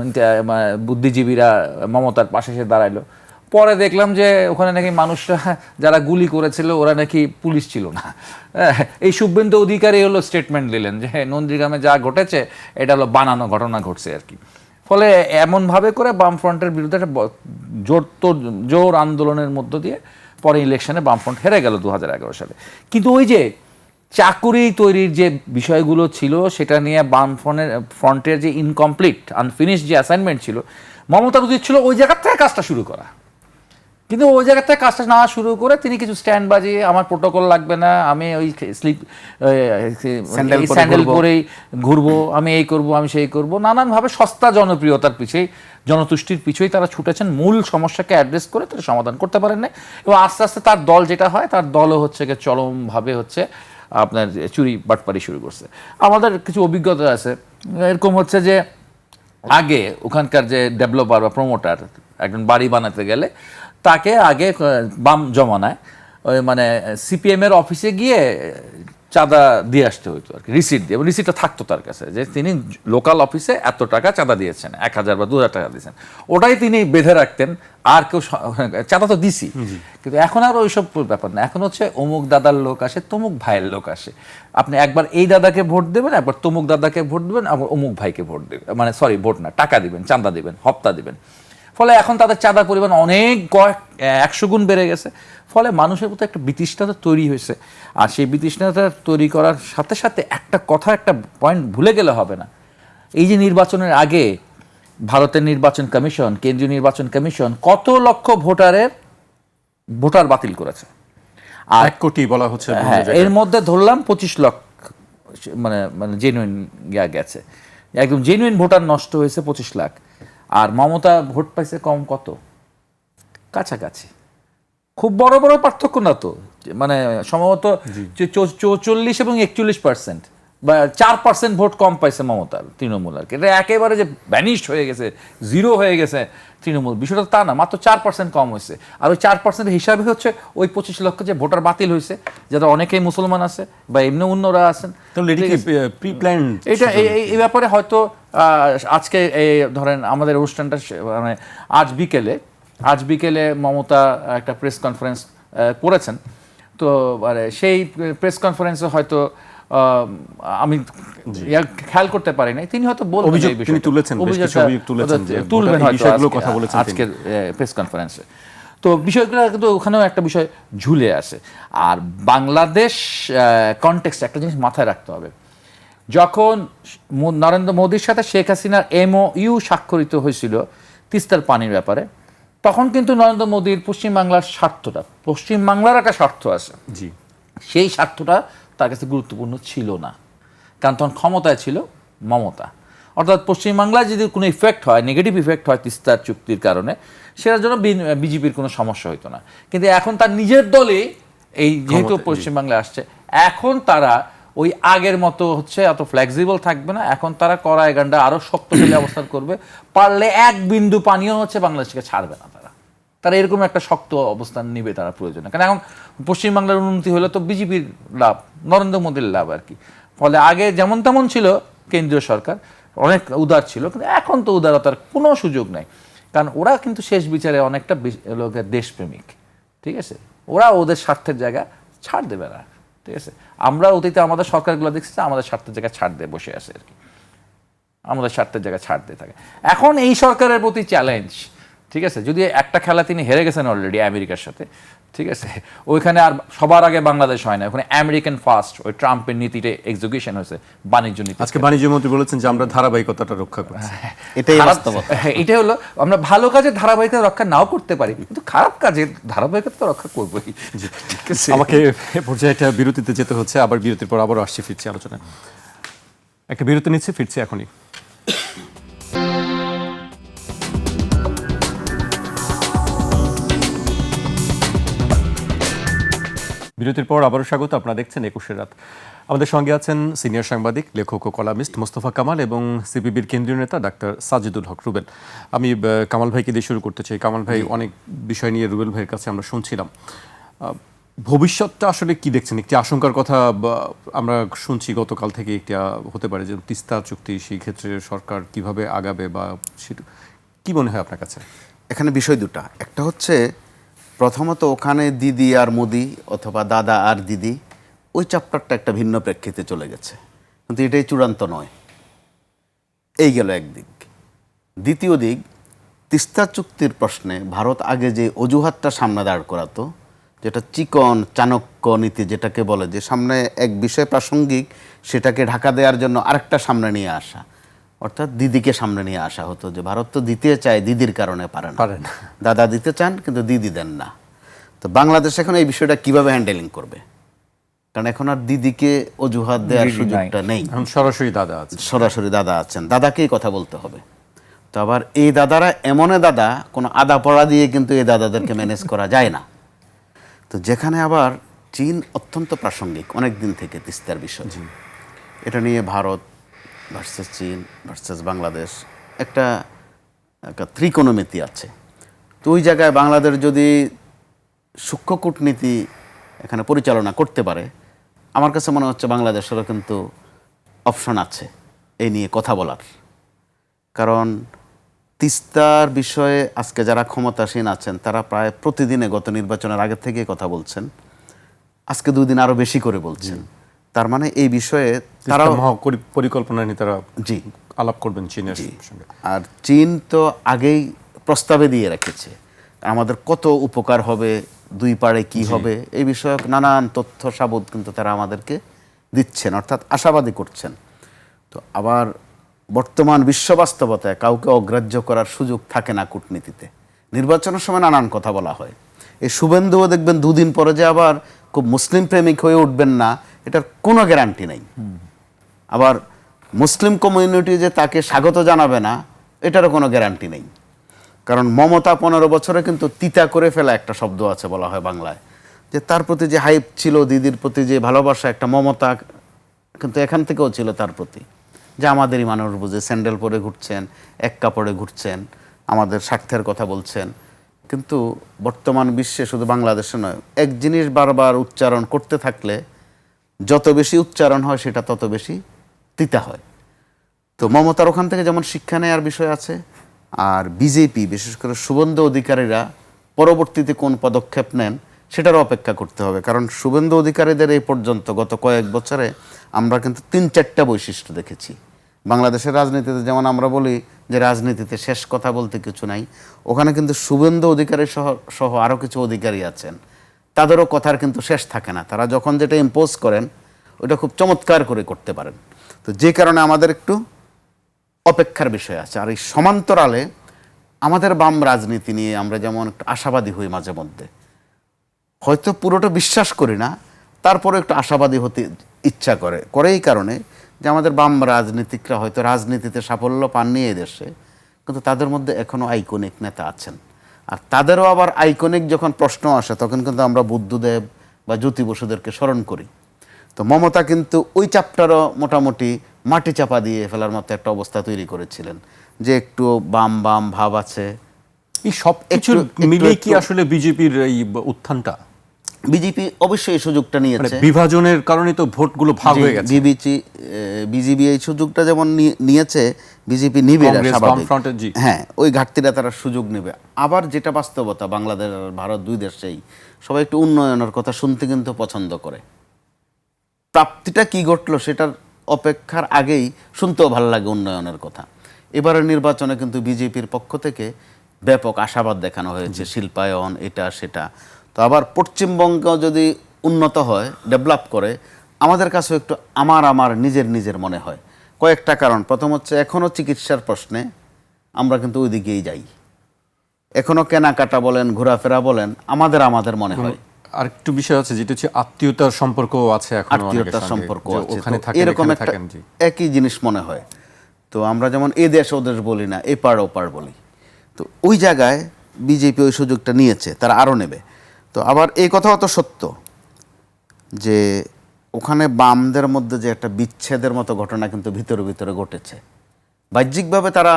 D: বুদ্ধিজীবীরা মমতার পাশে এসে দাঁড়াইলো। পরে দেখলাম যে ওখানে নাকি মানুষরা যারা গুলি করেছিল ওরা নাকি পুলিশ ছিল না। এই শুভেন্দু অধিকারী হলো স্টেটমেন্ট দিলেন যে নন্দীগ্রামে যা ঘটেছে এটা হলো বানানো ঘটনা ঘটছে আর কি। ফলে এমনভাবে করে বামফ্রন্টের বিরুদ্ধে একটা জোর আন্দোলনের মধ্য দিয়ে পরে ইলেকশনে বামফ্রন্ট হেরে গেল 2011 সালে। কিন্তু ওই যে চাকুরি তৈরির যে বিষয়গুলো ছিল সেটা নিয়ে ফ্রন্টের যে ইনকমপ্লিট আনফিনিশড যে অ্যাসাইনমেন্ট ছিল, মমতার উচিত ছিল ওই জায়গার থেকে কাজটা শুরু করা। কিন্তু ওই জায়গা থেকে কাজটা না শুরু করে তিনি কিছু স্ট্যান্ড বাজিয়ে আমার প্রোটোকল লাগবে না, আমি ওই স্যান্ডেল পরেই ঘুরবো, আমি এই করব, আমি সেই করব, নানানভাবে সস্তা জনপ্রিয়তার পিছিয়ে, জনতুষ্টির পিছুই তারা ছুটেছেন। মূল সমস্যাকে অ্যাড্রেস করে তারা সমাধান করতে পারেন না। এবং আস্তে আস্তে তার দল যেটা হয়, তার দলও হচ্ছে চরমভাবে হচ্ছে আপনার চুরি বাটপারি শুরু করছে। আমাদের কিছু অভিজ্ঞতা আছে এরকম হচ্ছে যে আগে ওখানকার যে ডেভেলপার বা প্রমোটার একজন বাড়ি বানাতে গেলে তাকে আগে বাম জমানায় ওই মানে CPM এর অফিসে গিয়ে চাঁদা দিয়ে আসতে হইতো আর কি, রিসিট দিয়ে, রিসিটটা থাকতো তার কাছে যে তিনি লোকাল অফিসে এত টাকা চাঁদা দিয়েছেন, 1,000 বা 2,000 টাকা দিয়েছেন, ওটাই তিনি বেঁধে রাখতেন। আর কেউ চাঁদা তো দিছি, কিন্তু এখন আর ওইসব ব্যাপার না, এখন হচ্ছে অমুক দাদার লোক আসে, তমুক ভাইয়ের লোক আসে, আপনি একবার এই দাদাকে ভোট দেবেন, একবার তমুক দাদাকে ভোট দেবেন, আবার অমুক ভাইকে ভোট দেবেন, মানে সরি ভোট না, টাকা দিবেন, চাঁদা দিবেন, হপ্তা দিবেন। ফলে এখন তাদের চাঁদার পরিমাণ অনেক 100 গুণ বেড়ে গেছে। ফলে মানুষের প্রতি একটা বিতৃষ্ণতা তৈরি হয়েছে। আর সেই বিতৃষ্ণতা তৈরি করার সাথে সাথে একটা পয়েন্ট ভুলে গেলে হবে না। এই যে নির্বাচনের আগে ভারতের নির্বাচন কমিশন, কেন্দ্রীয় নির্বাচন কমিশন কত লক্ষ ভোটার বাতিল করেছে। আর
B: 1 কোটি বলা হচ্ছে।
D: হ্যাঁ, এর মধ্যে ধরলাম 25 লক্ষ মানে জেনুইন গেছে, একদম জেনুইন ভোটার নষ্ট হয়েছে 25 লাখ। আর মমতা ভোট পাইছে কম, কত কাছাকাছি, খুব বড় বড় পার্থক্য না তো, মানে সম্ভবত 44 এবং 41% বা 4% ভোট কম পাইছে মমতার তৃণমূল আর কি। এটা একেবারে যে ভ্যানিশড হয়ে গেছে, জিরো হয়ে গেছে তৃণমূল, বিষয়টা তা না, মাত্র 4% কম হয়েছে। আর ওই 4% হিসাবে হচ্ছে ওই 25 লক্ষ যে ভোটার বাতিল হয়েছে, যারা অনেকেই মুসলমান আছে বা এমনি অন্যরা আছেন।
B: তাহলে এটা কি প্রি প্ল্যান?
D: এটা এই ব্যাপারে হয়তো আজকে এই ধরেন আমাদের অনুষ্ঠানটা মানে আজ বিকেলে মমতা একটা প্রেস কনফারেন্স করেছেন, তো মানে সেই প্রেস কনফারেন্সে হয়তো আমি খেয়াল করতে পারি নাই, তিনি হয়তো বলবেন এই বিষয়টা,
B: তিনি তুলেছেন, বেশ কিছু অভিযোগ তুলেছেন যে
D: তুলবেন
B: এই
D: হয়তো
B: বিষয়গুলো কথা বলেছেন
D: আজকের প্রেস কনফারেন্সে। তো বিষয়গুলো কিন্তু ওখানেও একটা বিষয় ঝুলে আসে। আর বাংলাদেশ কনটেক্সট একটা জিনিস মাথায় রাখতে হবে, যখন নরেন্দ্র মোদীর সাথে শেখ হাসিনার MOU স্বাক্ষরিত হয়েছিল তিস্তার পানির ব্যাপারে, তখন কিন্তু নরেন্দ্র মোদীর পশ্চিমবাংলার স্বার্থটা, পশ্চিমবাংলার একটা স্বার্থ আছে,
B: জি,
D: সেই স্বার্থটা তার কাছে গুরুত্বপূর্ণ ছিল না, কারণ তখন ক্ষমতায় ছিল মমতা। অর্থাৎ পশ্চিমবাংলায় যদি কোনো ইফেক্ট হয়, নেগেটিভ ইফেক্ট হয় তিস্তার চুক্তির কারণে, সেটার জন্য বিজেপির কোনো সমস্যা হতো না। কিন্তু এখন তার নিজের দলে এই যেহেতু পশ্চিমবাংলায় আসছে, এখন তারা ওই আগের মতো হচ্ছে এত ফ্লেক্সিবল থাকবে না, এখন তারা কড়ায় গান্ডা আরো শক্তিশালী অবস্থান করবে, পারলে এক বিন্দু পানিও হচ্ছে বাংলাদেশকে ছাড়বে না, তারা এরকম একটা শক্ত অবস্থান নিবে তারা প্রয়োজনে। কারণ এখন পশ্চিমবাংলার উন্নতি হলে তো বিজেপির লাভ, নরেন্দ্র মোদীর লাভ আর কি। ফলে আগে যেমন তেমন ছিল কেন্দ্রীয় সরকার, অনেক উদার ছিল, কিন্তু এখন তো উদারতার কোনো সুযোগ নাই, কারণ ওরা কিন্তু শেষ বিচারে অনেকটা লোকের দেশপ্রেমিক, ঠিক আছে, ওরা ওদের স্বার্থের জায়গা ছাড় দেবে না, ঠিক আছে। আমরা অতীতে আমাদের সরকারগুলো দেখছি আমাদের স্বার্থের জায়গা ছাড় দিয়ে বসে আসে আর কি, আমাদের স্বার্থের জায়গা ছাড় দিয়ে থাকে। এখন এই সরকারের প্রতি চ্যালেঞ্জ, ঠিক আছে, যদি একটা খেলা তিনি হেরে গেছেন অলরেডি আমেরিকার সাথে, ঠিক আছে, ওইখানে আর সবার আগে বাংলাদেশ হয় না, ওখানে আমেরিকান ফার্স্ট, ওই ট্রাম্পের নীতিটা এক্সিকিউশন হয়েছে, বাণিজ্য নীতি।
B: আজকে বাণিজ্য মন্ত্রী বলেছেন যে আমরা ধারাবাহিকতাটা রক্ষা করছি,
E: এটাই বাস্তবতা।
D: এটা হলো, আমরা ভালো কাজের ধারাবাহিকতা রক্ষা নাও করতে পারি, কিন্তু খারাপ কাজের ধারাবাহিকতা রক্ষা করবোই।
B: আমাকে পর্যায়ে একটা বিরতিতে যেতে হচ্ছে, আবার বিরতির পর আবারও ফিরছি আলোচনায়। একটা বিরতি নিচ্ছি, ফিরছি এখনই। বিরতির পর আবারও স্বাগত, আপনারা দেখছেন 21 রাত। আমাদের সঙ্গে আছেন সিনিয়র সাংবাদিক, লেখক ও কলামিস্ট মোস্তফা কামাল এবং সিপিবির কেন্দ্রীয় নেতা ডাক্তার সাজিদুল হক রুবেল। আমি কামাল ভাইকে দিয়ে শুরু করতে চাই। কামাল ভাই, অনেক বিষয় নিয়ে রুবেল ভাইয়ের কাছে আমরা শুনছিলাম, ভবিষ্যৎটা আসলে কি দেখছেন? একটি আশঙ্কার কথা আমরা শুনছি গতকাল থেকে, একটা হতে পারে যে তিস্তা চুক্তি, সেই ক্ষেত্রে সরকার কিভাবে আগাবে, বা কি মনে হয় আপনার কাছে?
E: এখানে বিষয় দুটা, একটা হচ্ছে প্রথমত ওখানে দিদি আর মোদি অথবা দাদা আর দিদি, ওই চ্যাপ্টারটা একটা ভিন্ন প্রেক্ষিতে চলে গেছে, কিন্তু এটাই চূড়ান্ত নয়। এই গেল একদিক। দ্বিতীয় দিক, তিস্তা চুক্তির প্রশ্নে ভারত আগে যে অজুহাতটা সামনে দাঁড় করাতো, যেটা চিকন চাণক্য নীতি যেটাকে বলে, যে সামনে এক বিষয় প্রাসঙ্গিক, সেটাকে ঢাকা দেওয়ার জন্য আরেকটা সামনে নিয়ে আসা, অর্থাৎ দিদিকে সামনে নিয়ে আসা হতো, যে ভারত তো দিতে চায়, দিদির কারণে পারে না, দাদা দিতে চান কিন্তু দিদি দেন না। তো বাংলাদেশ এখন এই বিষয়টা কিভাবে হ্যান্ডেলিং করবে? কারণ এখন আর দিদিকে অজুহাত দেওয়ার সুযোগটা নেই,
B: সরাসরি দাদা আছে,
E: সরাসরি দাদা আছেন, দাদাকেই কথা বলতে হবে। তো আবার এই দাদারা এমন দাদা, কোনো আদা পড়া দিয়ে কিন্তু এই দাদাদেরকে ম্যানেজ করা যায় না। তো যেখানে আবার চীন অত্যন্ত প্রাসঙ্গিক অনেক দিন থেকে তিস্তার বিষয়, এটা নিয়ে ভারত ভার্সেস চীন ভার্সেস বাংলাদেশ একটা ত্রিকোণমিতি আছে। তো ওই জায়গায় বাংলাদেশ যদি সূক্ষ্ম কূটনীতি এখানে পরিচালনা করতে পারে, আমার কাছে মনে হচ্ছে বাংলাদেশেরও কিন্তু অপশন আছে এই নিয়ে কথা বলার। কারণ তিস্তার বিষয়ে আজকে যারা ক্ষমতাসীন আছেন তারা প্রায় প্রতিদিনে গত নির্বাচনের আগে থেকে কথা বলছেন, আজকে 2 দিন আরো বেশি করে বলছেন। তার মানে এই বিষয়ে তারাও
B: পরিকল্পনা নিয়ে তারা
E: জি
B: আলাপ করবেন চীনের সঙ্গে।
E: আর চীন তো আগেই প্রস্তাবে দিয়ে রেখেছে আমাদের কত উপকার হবে, 2 পাড়ে কি হবে এই বিষয়ক নানান তথ্য সাবুত কিন্তু তারা আমাদেরকে দিচ্ছেন, অর্থাৎ আশাবাদী করছেন। তো আবার বর্তমান বিশ্ব বাস্তবতায় কাউকে অগ্রাহ্য করার সুযোগ থাকে না কূটনীতিতে। নির্বাচনের সময় নানান কথা বলা হয়, এই শুভেন্দুও দেখবেন 2 দিন পরে যে আবার খুব মুসলিম প্রেমিক হয়ে উঠবেন না, এটার কোনো গ্যারান্টি নেই। আবার মুসলিম কমিউনিটি যে তাকে স্বাগত জানাবে না, এটারও কোনো গ্যারান্টি নেই। কারণ মমতা 15 বছরে কিন্তু তিতা করে ফেলা একটা শব্দ আছে বলা হয় বাংলায়, যে তার প্রতি যে হাইপ ছিল, দিদির প্রতি যে ভালোবাসা, একটা মমতা কিন্তু এখান থেকেও ছিল তার প্রতি, যে আমাদেরই মানুষ বুঝে স্যান্ডেল পরে ঘুরছেন, এক কাপড়ে ঘুরছেন, আমাদের স্বার্থের কথা বলছেন। কিন্তু বর্তমান বিশ্বে শুধু বাংলাদেশে নয়, এক জিনিস বারবার উচ্চারণ করতে থাকলে যত বেশি উচ্চারণ হয় সেটা তত বেশি তিতা হয়। তো মমতার ওখান থেকে যেমন শিক্ষা নেওয়ার বিষয় আছে, আর বিজেপি বিশেষ করে শুভেন্দু অধিকারীরা পরবর্তীতে কোন পদক্ষেপ নেন সেটারও অপেক্ষা করতে হবে। কারণ শুভেন্দু অধিকারীদের এই পর্যন্ত গত কয়েক বছরে আমরা কিন্তু 3-4টা বৈশিষ্ট্য দেখেছি। বাংলাদেশের রাজনীতিতে যেমন আমরা বলি যে রাজনীতিতে শেষ কথা বলতে কিছু নাই, ওখানে কিন্তু শুভেন্দু অধিকারী সহ আরও কিছু অধিকারী আছেন, তাদেরও কথার কিন্তু শেষ থাকে না। তারা যখন যেটা ইম্পোজ করেন ওটা খুব চমৎকার করে করতে পারেন। তো যে কারণে আমাদের একটু অপেক্ষার বিষয় আছে। আর এই সমান্তরালে আমাদের বাম রাজনীতি নিয়ে আমরা যেমন একটু আশাবাদী হই মাঝে মধ্যে, হয়তো পুরোটা বিশ্বাস করি না, তারপরে একটু আশাবাদী হতে ইচ্ছা করে এই কারণে যে আমাদের বাম রাজনীতিকরা হয়তো রাজনীতিতে সাফল্য পাননি এই দেশে, কিন্তু তাদের মধ্যে এখনও আইকনিক নেতা আছেন। আর তাদেরও আবার আইকনিক যখন প্রশ্ন আসে তখন কিন্তু আমরা বুদ্ধদেব বা জ্যোতি বসুদেরকে স্মরণ করি। তো মমতা কিন্তু ওই চাপটারও মোটামুটি মাটি চাপা দিয়ে ফেলার মতো একটা অবস্থা তৈরি করেছিলেন, যে একটু বাম বাম ভাব আছে।
B: এই সব কিছু মিলিয়ে কি আসলে বিজেপির এই উত্থানটা?
E: বিজেপি অবশ্যই এই সুযোগটা নিয়েছে,
B: বিভাজনের কারণে তো ভোটগুলো ভাগ হয়ে গেছে।
E: বিজেপি এই সুযোগটা যেমন নিয়েছে, বিজেপি নিবে স্বাভাবিক, হ্যাঁ ওই ঘাটতিটা তারা সুযোগ নেবে। আবার যেটা বাস্তবতা, বাংলাদেশ আর ভারত 2 দেশেই সবাই একটু উন্নয়নের কথা শুনতে কিন্তু পছন্দ করে। প্রাপ্তিটা কি ঘটলো সেটার অপেক্ষার আগেই শুনতেও ভালো লাগে উন্নয়নের কথা। এবারের নির্বাচনে কিন্তু বিজেপির পক্ষ থেকে ব্যাপক আশাবাদ দেখানো হয়েছে, শিল্পায়ন এটা সেটা। তো আবার পশ্চিমবঙ্গ যদি উন্নত হয়, ডেভেলপ করে, আমাদের কাছেও একটু আমার নিজের মনে হয়। কয়েকটা কারণ। প্রথম হচ্ছে এখনও চিকিৎসার প্রশ্নে আমরা কিন্তু ওই দিকেই যাই, এখনও কেনাকাটা বলেন, ঘোরাফেরা বলেন, আমাদের মনে হয়।
B: আর একটু বিষয় আছে যেটা হচ্ছে আত্মীয়তার সম্পর্ক আছে,
E: আত্মীয়তার সম্পর্ক আছে, এরকম একটা একই জিনিস মনে হয়। তো আমরা যেমন এ দেশ ও দেশ বলি না, এপার ওপার বলি। তো ওই জায়গায় বিজেপি ওই সুযোগটা নিয়েছে, তারা আরও নেবে। তো আবার এই কথাও তো সত্য যে ওখানে বামদের মধ্যে যে একটা বিচ্ছেদের মতো ঘটনা কিন্তু ভিতরে ঘটেছে। বাহ্যিকভাবে তারা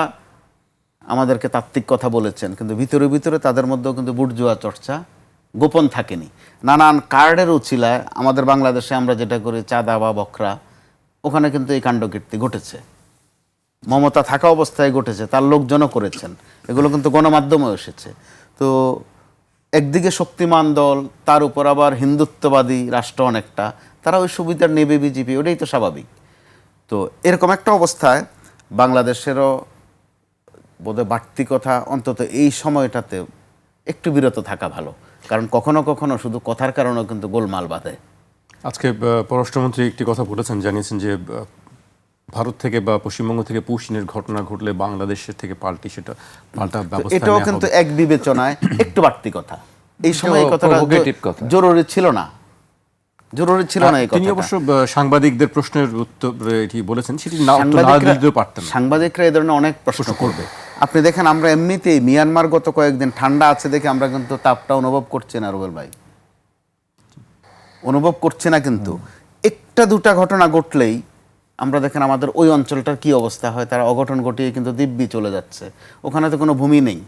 E: আমাদেরকে তাত্ত্বিক কথা বলেছেন, কিন্তু ভিতরে তাদের মধ্যেও কিন্তু বুর্জুয়া চর্চা গোপন থাকেনি। নানান কার্ডের উছিলায় আমাদের বাংলাদেশে আমরা যেটা করি চাঁদা বা বকরা, ওখানে কিন্তু এই কাণ্ডকীর্তি ঘটেছে, মমতা থাকা অবস্থায় ঘটেছে, তার লোকজনও করেছেন, এগুলো কিন্তু গণমাধ্যমে এসেছে। তো একদিকে শক্তিমান দল, তার উপর আবার হিন্দুত্ববাদী রাষ্ট্র অনেকটা, তারা ওই সুবিধার নেবে বিজেপি, ওটাই তো স্বাভাবিক। তো এরকম একটা অবস্থায় বাংলাদেশেরও বোধহয় বাড়তি কথা অন্তত এই সময়টাতে একটু বিরত থাকা ভালো, কারণ কখনো শুধু কথার কারণেও কিন্তু গোলমাল বাঁধে।
B: আজকে পররাষ্ট্রমন্ত্রী একটি কথা বলেছেন, জানিয়েছেন যে ভারত থেকে বা পশ্চিমবঙ্গ থেকে পুশিনের ঘটনা ঘটলে বাংলাদেশের থেকে পাল্টা ব্যবস্থা।
E: এটাও কিন্তু এক বিবেচনায় একটু বাড়তি কথা, এই সময় এই কথাটা জরুরি ছিল না এই কথা।
B: তিনি অবশ্য সাংবাদিকদের প্রশ্নের উত্তরে এটি বলেছেন, সেটি না দিতে পারতেন।
E: সাংবাদিকরা এই ধরনের অনেক প্রশ্ন করবে। আপনি দেখেন আমরা এমনিতেই মিয়ানমার গত কয়েকদিন ঠান্ডা আছে দেখে আমরা কিন্তু তাপটা অনুভব করছি না, রুবেল ভাই অনুভব করছে না। কিন্তু একটা দুটা ঘটনা ঘটলেই আমরা দেখেন আমাদের ওই অঞ্চলটার কি অবস্থা হয়, তারা অঘটন ঘটিয়ে কিন্তু দিব্যি চলে যাচ্ছে। ওখানে তো কোনো ভূমি নেই,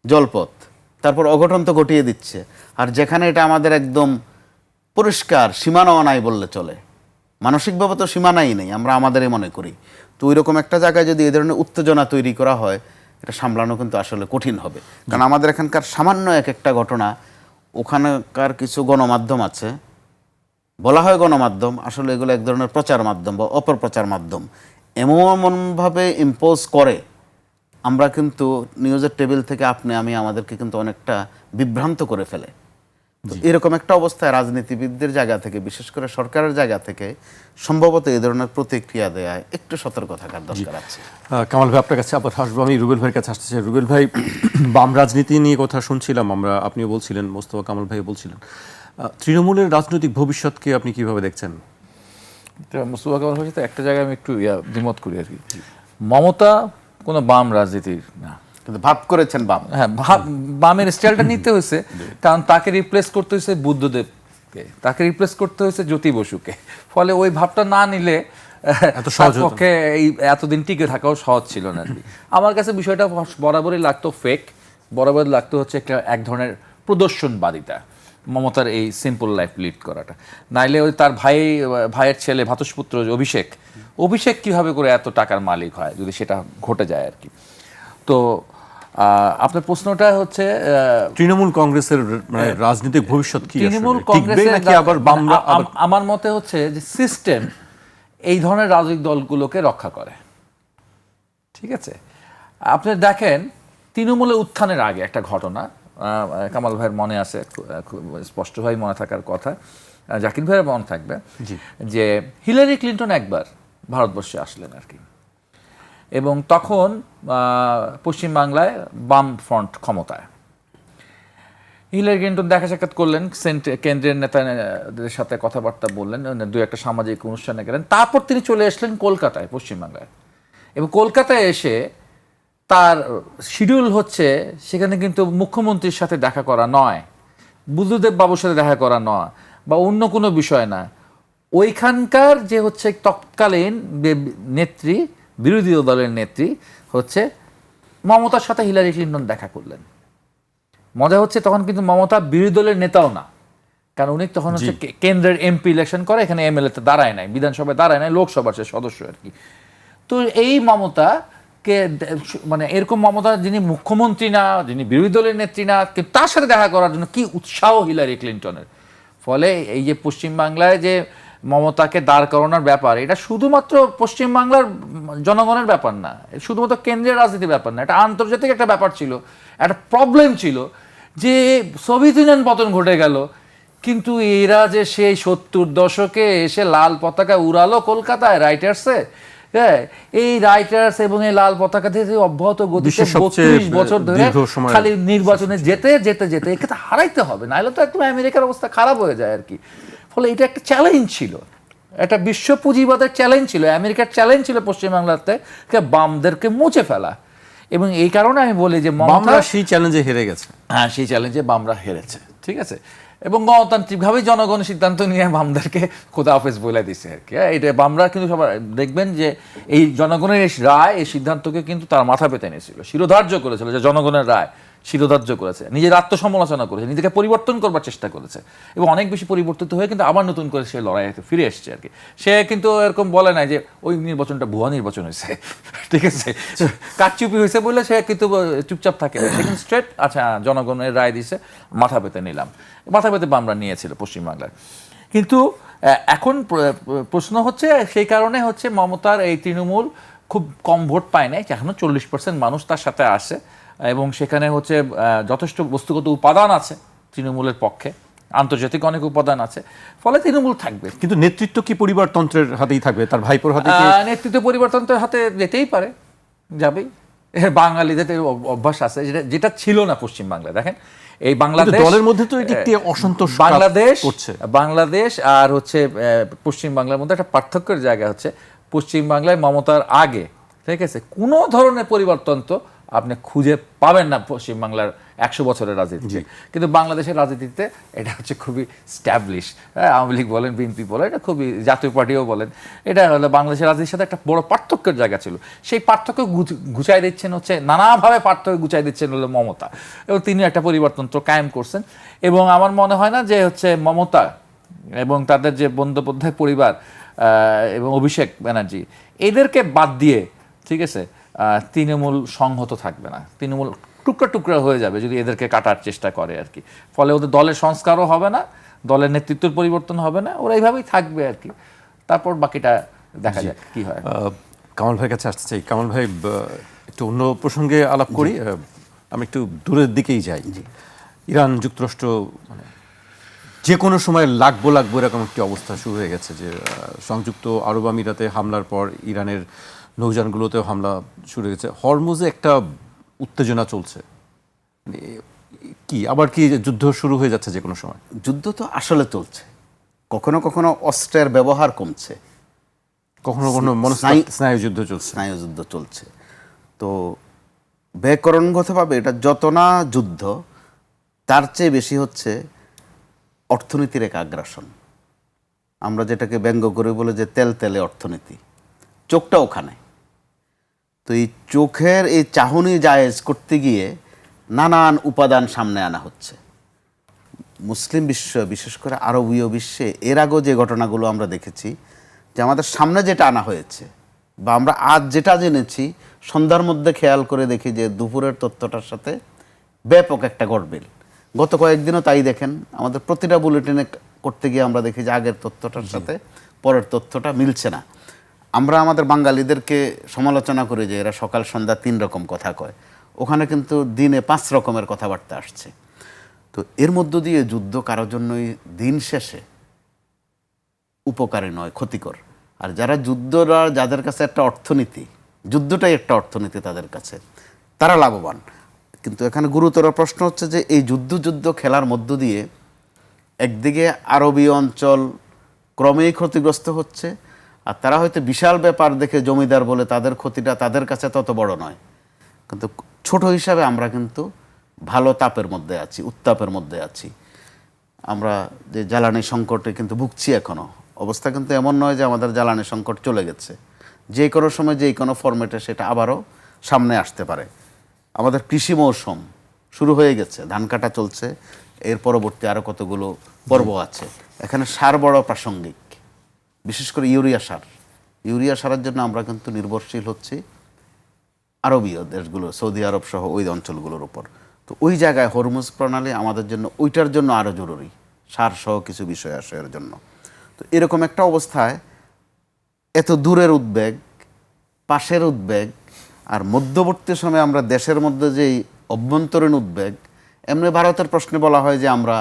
E: জলপথ, তারপর অঘটন তো ঘটিয়ে দিচ্ছে। আর যেখানে এটা আমাদের একদম পরিষ্কার, সীমানাও নাই বললে চলে। মানসিকভাবে তো সীমানাই নেই, আমরা আমাদেরই মনে করি। তো ওই রকম একটা জায়গায় যদি এই ধরনের উত্তেজনা তৈরি করা হয়, এটা সামলানো কিন্তু আসলে কঠিন হবে। কারণ আমাদের এখানকার সামান্য এক একটা ঘটনা, ওখানকার কিছু গণমাধ্যম আছে, বলা হয় গণমাধ্যম, আসলে এগুলো এক ধরনের প্রচার মাধ্যম বা অপপ্রচার মাধ্যম, এমনভাবে ইম্পোজ করে, আমরা কিন্তু নিউজের টেবিল থেকে আপনি আমি আমাদেরকে কিন্তু অনেকটা বিভ্রান্ত করে ফেলে। তো এরকম একটা অবস্থায় রাজনীতিবিদদের জায়গা থেকে, বিশেষ করে সরকারের জায়গা থেকে সম্ভবত এই ধরনের প্রতিক্রিয়া দেয়া একটু সতর্ক থাকার দরকার আছে।
B: কামাল ভাই, আপনার কাছে আবার আসবো। আমি রুবেল ভাইয়ের কাছে আসতে চাই। রুবেল ভাই, বাম রাজনীতি নিয়ে কথা শুনছিলাম আমরা, আপনিও বলছিলেন, মোস্তফা কামাল ভাইও বলছিলেন। তৃণমূলের রাজনৈতিক ভবিষ্যৎকে আপনি কিভাবে দেখছেন?
D: মুস্তফা কামাল ভাইয়ের সাথে একটা জায়গায় আমি একটু দ্বিমত করি আর কি। মমতা কোনো বাম রাজনীতির না,
E: কিন্তু ভাব করেছেন বাম।
D: হ্যাঁ, বামের স্টাইলটা নিতে হয়েছে, কারণ তাকে রিপ্লেস করতে হয়েছে বুদ্ধদেবকে, তাকে রিপ্লেস করতে হয়েছে জ্যোতি বসুকে। ফলে ওই ভাবটা না নিলে তার পক্ষে এই এতদিন টিকে থাকাও সহজ ছিল না আর কি। আমার কাছে বিষয়টা বরাবরই লাগতো ফেক, বরাবর লাগতো হচ্ছে এক ধরনের প্রদর্শনবাদিতা, মমতার এই সিম্পল লাইফ লিড করাটা। নাইলে ওই তার ভাইয়ের ছেলে ভ্রাতুষ্পুত্র অভিষেক কিভাবে করে এত টাকার মালিক হয় যদি সেটা ঘটে যায় আর কি। তো আপনার প্রশ্নটা হচ্ছে
B: তৃণমূল কংগ্রেসের মানে রাজনৈতিক ভবিষ্যৎ কি?
D: তৃণমূল কংগ্রেসের আমার মতে হচ্ছে যে সিস্টেম এই ধরনের রাজনৈতিক দলগুলোকে রক্ষা করে। ঠিক আছে, আপনি দেখেন তৃণমূলের উত্থানের আগে একটা ঘটনা কামাল ভাইয়ের মনে আছে, স্পষ্টভাবে মনে থাকার কথা, জাকির ভাইয়ের মনে থাকবে, যে হিলারি ক্লিন্টন একবার ভারতবর্ষে আসলেন আর কি, এবং তখন পশ্চিমবাংলায় বাম ফ্রন্ট ক্ষমতায়। হিলারি ক্লিন্টন দেখা সাক্ষাৎ করলেন, কেন্দ্রের নেতাদের সাথে কথাবার্তা বললেন, দু একটা সামাজিক অনুষ্ঠানে গেলেন, তারপর তিনি চলে আসলেন কলকাতায়, পশ্চিমবাংলায়। এবং কলকাতায় এসে তার শিডিউল হচ্ছে সেখানে কিন্তু মুখ্যমন্ত্রীর সাথে দেখা করা নয়, বুদ্ধদেব বাবুর সাথে দেখা করা নয়, বা অন্য কোনো বিষয় না, ওইখানকার যে হচ্ছে তৎকালীন নেত্রী, বিরোধী দলের নেত্রী হচ্ছে মমতার সাথে হিলারি ক্লিন্টন দেখা করলেন। মজা হচ্ছে তখন কিন্তু মমতা বিরোধী দলের নেতাও না, কারণ উনি তখন হচ্ছে কেন্দ্রের এমপি ইলেকশন করে, এখানে এমএলএ তে দাঁড়ায় নাই, বিধানসভায় দাঁড়ায় নাই, লোকসভার সে সদস্য আর কি। তো এই মমতাকে মানে এরকম মমতা যিনি মুখ্যমন্ত্রী না, যিনি বিরোধী দলের নেত্রী না, কিন্তু তার সাথে দেখা করার জন্য কি উৎসাহ হিলারি ক্লিন্টনের। ফলে এই যে পশ্চিমবাংলায় যে মমতাকে দাঁড় করানোর ব্যাপার, এটা শুধুমাত্র পশ্চিমবাংলার জনগণের ব্যাপার না, শুধুমাত্র কেন্দ্রের রাজনীতির ব্যাপার না, এটা আন্তর্জাতিক একটা ব্যাপার ছিল, একটা প্রবলেম ছিল যে সোভিয়েত ইউনিয়ন পতন ঘটে গেল, কিন্তু এরা যে সেই 70 দশকে এসে লাল পতাকা উড়ালো কলকাতায় রাইটার্সে। হ্যাঁ, এই রাইটার্স এবং এই লাল পতাকা থেকে অব্যাহত গতিতে 32 বছর ধরে খালি নির্বাচনে যেতে যেতে যেতে একে তো হারাইতে হবে, নাহলে তো একদম আমেরিকার অবস্থা খারাপ হয়ে যায় আর কি। ফলে এটা একটা চ্যালেঞ্জ ছিল, একটা বিশ্ব পুঁজিবাদের চ্যালেঞ্জ ছিল, আমেরিকার চ্যালেঞ্জ ছিল পশ্চিমবাংলাতে বামদেরকে মুছে ফেলা। এবং এই কারণে আমি বলি যে
B: বামরা সেই চ্যালেঞ্জে হেরে গেছে।
D: হ্যাঁ, সেই চ্যালেঞ্জে বামরা হেরেছে, ঠিক আছে। এবং গণতান্ত্রিকভাবে জনগণ সিদ্ধান্ত নিয়ে বামদেরকে খোদা হাফেজ বলে দিছে আর কি। এটা বামরা কিন্তু সবার দেখবেন যে এই জনগণের এই রায়, এই সিদ্ধান্তকে কিন্তু তারা মাথা পেতে নিয়েছিল, শিরোধার্য করেছিল যে জনগণের রায় শিরোধার্য করেছে, নিজের আত্মসমালোচনা করেছে, নিজেকে পরিবর্তন করবার চেষ্টা করেছে, এবং অনেক বেশি পরিবর্তিত হয়ে কিন্তু আবার নতুন করে সে লড়াইতে ফিরে এসছে আর কি। সে কিন্তু এরকম বলে নাই যে ওই নির্বাচনটা ভুয়া নির্বাচন হয়েছে, ঠিক আছে, কারচুপি হয়েছে বলে সে কিন্তু চুপচাপ থাকে না, সে কিন্তু স্ট্রেট আচ্ছা জনগণের রায় দিছে, মাথা পেতে নিলাম, মাথা পেতে বামরা নিয়েছিল পশ্চিমবাংলায়। কিন্তু এখন প্রশ্ন হচ্ছে সেই কারণে হচ্ছে মমতার এই তৃণমূল খুব কম ভোট পায় নাই, এখনো 40% মানুষ তার সাথে আসে, এবং সেখানে হচ্ছে যথেষ্ট বস্তুগত উপাদান আছে তৃণমূলের পক্ষে, আন্তর্জাতিক অনেক উপাদান আছে, ফলে তৃণমূল থাকবে।
B: কিন্তু নেতৃত্ব কি পরিবারতন্ত্রের হাতেই থাকবে, তার ভাইপোর হাতে?
D: নেতৃত্ব পরিবারতন্ত্রের হাতে যেতেই পারে, যাবেই। বাঙালিদের অভ্যাস আছে যেটা ছিল না পশ্চিমবাংলায়। দেখেন এই বাংলাদেশ,
B: দলের মধ্যে তো একটি অসন্তোষ
D: বাংলাদেশ আর হচ্ছে পশ্চিমবাংলার মধ্যে একটা পার্থক্যের জায়গা হচ্ছে পশ্চিমবাংলায় মমতার আগে, ঠিক আছে, কোনো ধরনের পরিবর্তনত্র আপনি খুঁজে পাবেন না পশ্চিমবাংলার 100 বছরের রাজনীতিতে। কিন্তু বাংলাদেশের রাজনীতিতে এটা হচ্ছে খুবই স্ট্যাবলিশ। আওয়ামী লীগ বলেন, বিএনপি বলেন, এটা খুবই, জাতীয় পার্টিও বলেন, এটা হলো বাংলাদেশের রাজনীতির সাথে একটা বড় পার্থক্যের জায়গা ছিল। সেই পার্থক্য গুছাই দিচ্ছেন হচ্ছে, নানাভাবে পার্থক্য গুছাই দিচ্ছেন হলো মমতা, এবং তিনি একটা পরিবর্তন তো কায়েম করছেন। এবং আমার মনে হয় না যে হচ্ছে মমতা এবং তাদের যে বন্দ্যোপাধ্যায় পরিবার এবং অভিষেক ব্যানার্জি, এদেরকে বাদ দিয়ে, ঠিক আছে, তৃণমূল সংহত থাকবে না, তৃণমূল টুকরা টুকরা হয়ে যাবে যদি এদেরকে কাটার চেষ্টা করে আর কি। ফলে ওদের দলের সংস্কারও হবে না, দলের নেতৃত্বের পরিবর্তন হবে না, ওরা এইভাবেই থাকবে আর কি। তারপর বাকিটা দেখা যাক কি হয়।
B: কামাল ভাইয়ের কাছে আসতে চাই। কামাল ভাই, একটু অন্য প্রসঙ্গে আলাপ করি। আমি একটু দূরের দিকেই যাই। ইরান যুক্তরাষ্ট্র মানে যে কোনো সময় লাগবো এরকম একটি অবস্থা শুরু হয়ে গেছে, যে সংযুক্ত আরব আমিরাতে হামলার পর ইরানের নৌযানগুলোতেও হামলা শুরু হয়ে গেছে। হরমুজে একটা উত্তেজনা চলছে, মানে কি আবার কি যুদ্ধ শুরু হয়ে যাচ্ছে যে কোনো সময়?
E: যুদ্ধ তো আসলে চলছে, কখনো কখনো অস্ত্রের ব্যবহার কমছে,
B: কখনো কখনো স্নায়ুযুদ্ধ চলছে।
E: স্নায়ুযুদ্ধ চলছে। তো ব্যাকরণগতভাবে এটা যত না যুদ্ধ, তার চেয়ে বেশি হচ্ছে অর্থনীতির এক আগ্রাসন। আমরা যেটাকে ব্যঙ্গ করে বলে যে তেল তেলে অর্থনীতি, চোখটা ওখানে। তো এই চোখের এই চাহনি জায়েজ করতে গিয়ে নানান উপাদান সামনে আনা হচ্ছে। মুসলিম বিশ্ব, বিশেষ করে আরবীয় বিশ্বে এর আগেও যে ঘটনাগুলো আমরা দেখেছি, যে আমাদের সামনে যেটা আনা হয়েছে বা আমরা আজ যেটা জেনেছি, সন্ধ্যার মধ্যে খেয়াল করে দেখি যে দুপুরের তথ্যটার সাথে ব্যাপক একটা গড়বেল। গত কয়েকদিনও তাই দেখেন, আমাদের প্রতিটা বুলেটিনে করতে গিয়ে আমরা দেখি যে আগের তথ্যটার সাথে পরের তথ্যটা মিলছে না। আমরা আমাদের বাঙালিদেরকে সমালোচনা করি যে এরা সকাল সন্ধ্যা 3 রকম কথা কয়, ওখানে কিন্তু দিনে 5 রকমের কথাবার্তা আসছে। তো এর মধ্য দিয়ে যুদ্ধ কারোর জন্যই দিন শেষে উপকারী নয়, ক্ষতিকর। আর যারা যুদ্ধরা, যাদের কাছে একটা অর্থনীতি, যুদ্ধটাই একটা অর্থনীতি তাদের কাছে, তারা লাভবান। কিন্তু এখানে গুরুতর প্রশ্ন হচ্ছে যে এই যুদ্ধ খেলার মধ্য দিয়ে একদিকে আরবীয় অঞ্চল ক্রমেই ক্ষতিগ্রস্ত হচ্ছে, আর তারা হয়তো বিশাল ব্যাপার দেখে জমিদার বলে তাদের ক্ষতিটা তাদের কাছে তত বড় নয়। কিন্তু ছোট হিসাবে আমরা কিন্তু ভালো তাপের মধ্যে আছি, উত্তাপের মধ্যে আছি। আমরা যে জ্বালানি সংকটে কিন্তু ভুগছি এখনও, অবস্থা কিন্তু এমন নয় যে আমাদের জ্বালানি সংকট চলে গেছে। যে কোনো সময় যে কোনো ফরম্যাটে সেটা আবারও সামনে আসতে পারে। আমাদের কৃষি মৌসুম শুরু হয়ে গেছে, ধান কাটা চলছে, এর পরবর্তী আরও কতগুলো পর্ব আছে। এখানে সার বড় প্রাসঙ্গিক, বিশেষ করে ইউরিয়া সারের জন্য আমরা কিন্তু নির্ভরশীল হচ্ছি আরবীয় দেশগুলো, সৌদি আরব সহ ওই অঞ্চলগুলোর উপর। তো ওই জায়গায় হরমুজ প্রণালী আমাদের জন্য ওইটার জন্য আরও জরুরি, সার সহ কিছু বিষয় আসার জন্য। তো এরকম একটা অবস্থায় এত দূরের উদ্বেগ, পাশের উদ্বেগ, আর মধ্যবর্তী সময়ে আমরা দেশের মধ্যে যেই অভ্যন্তরীণ উদ্বেগ, এমনি ভারতের প্রশ্নে বলা হয় যে আমরা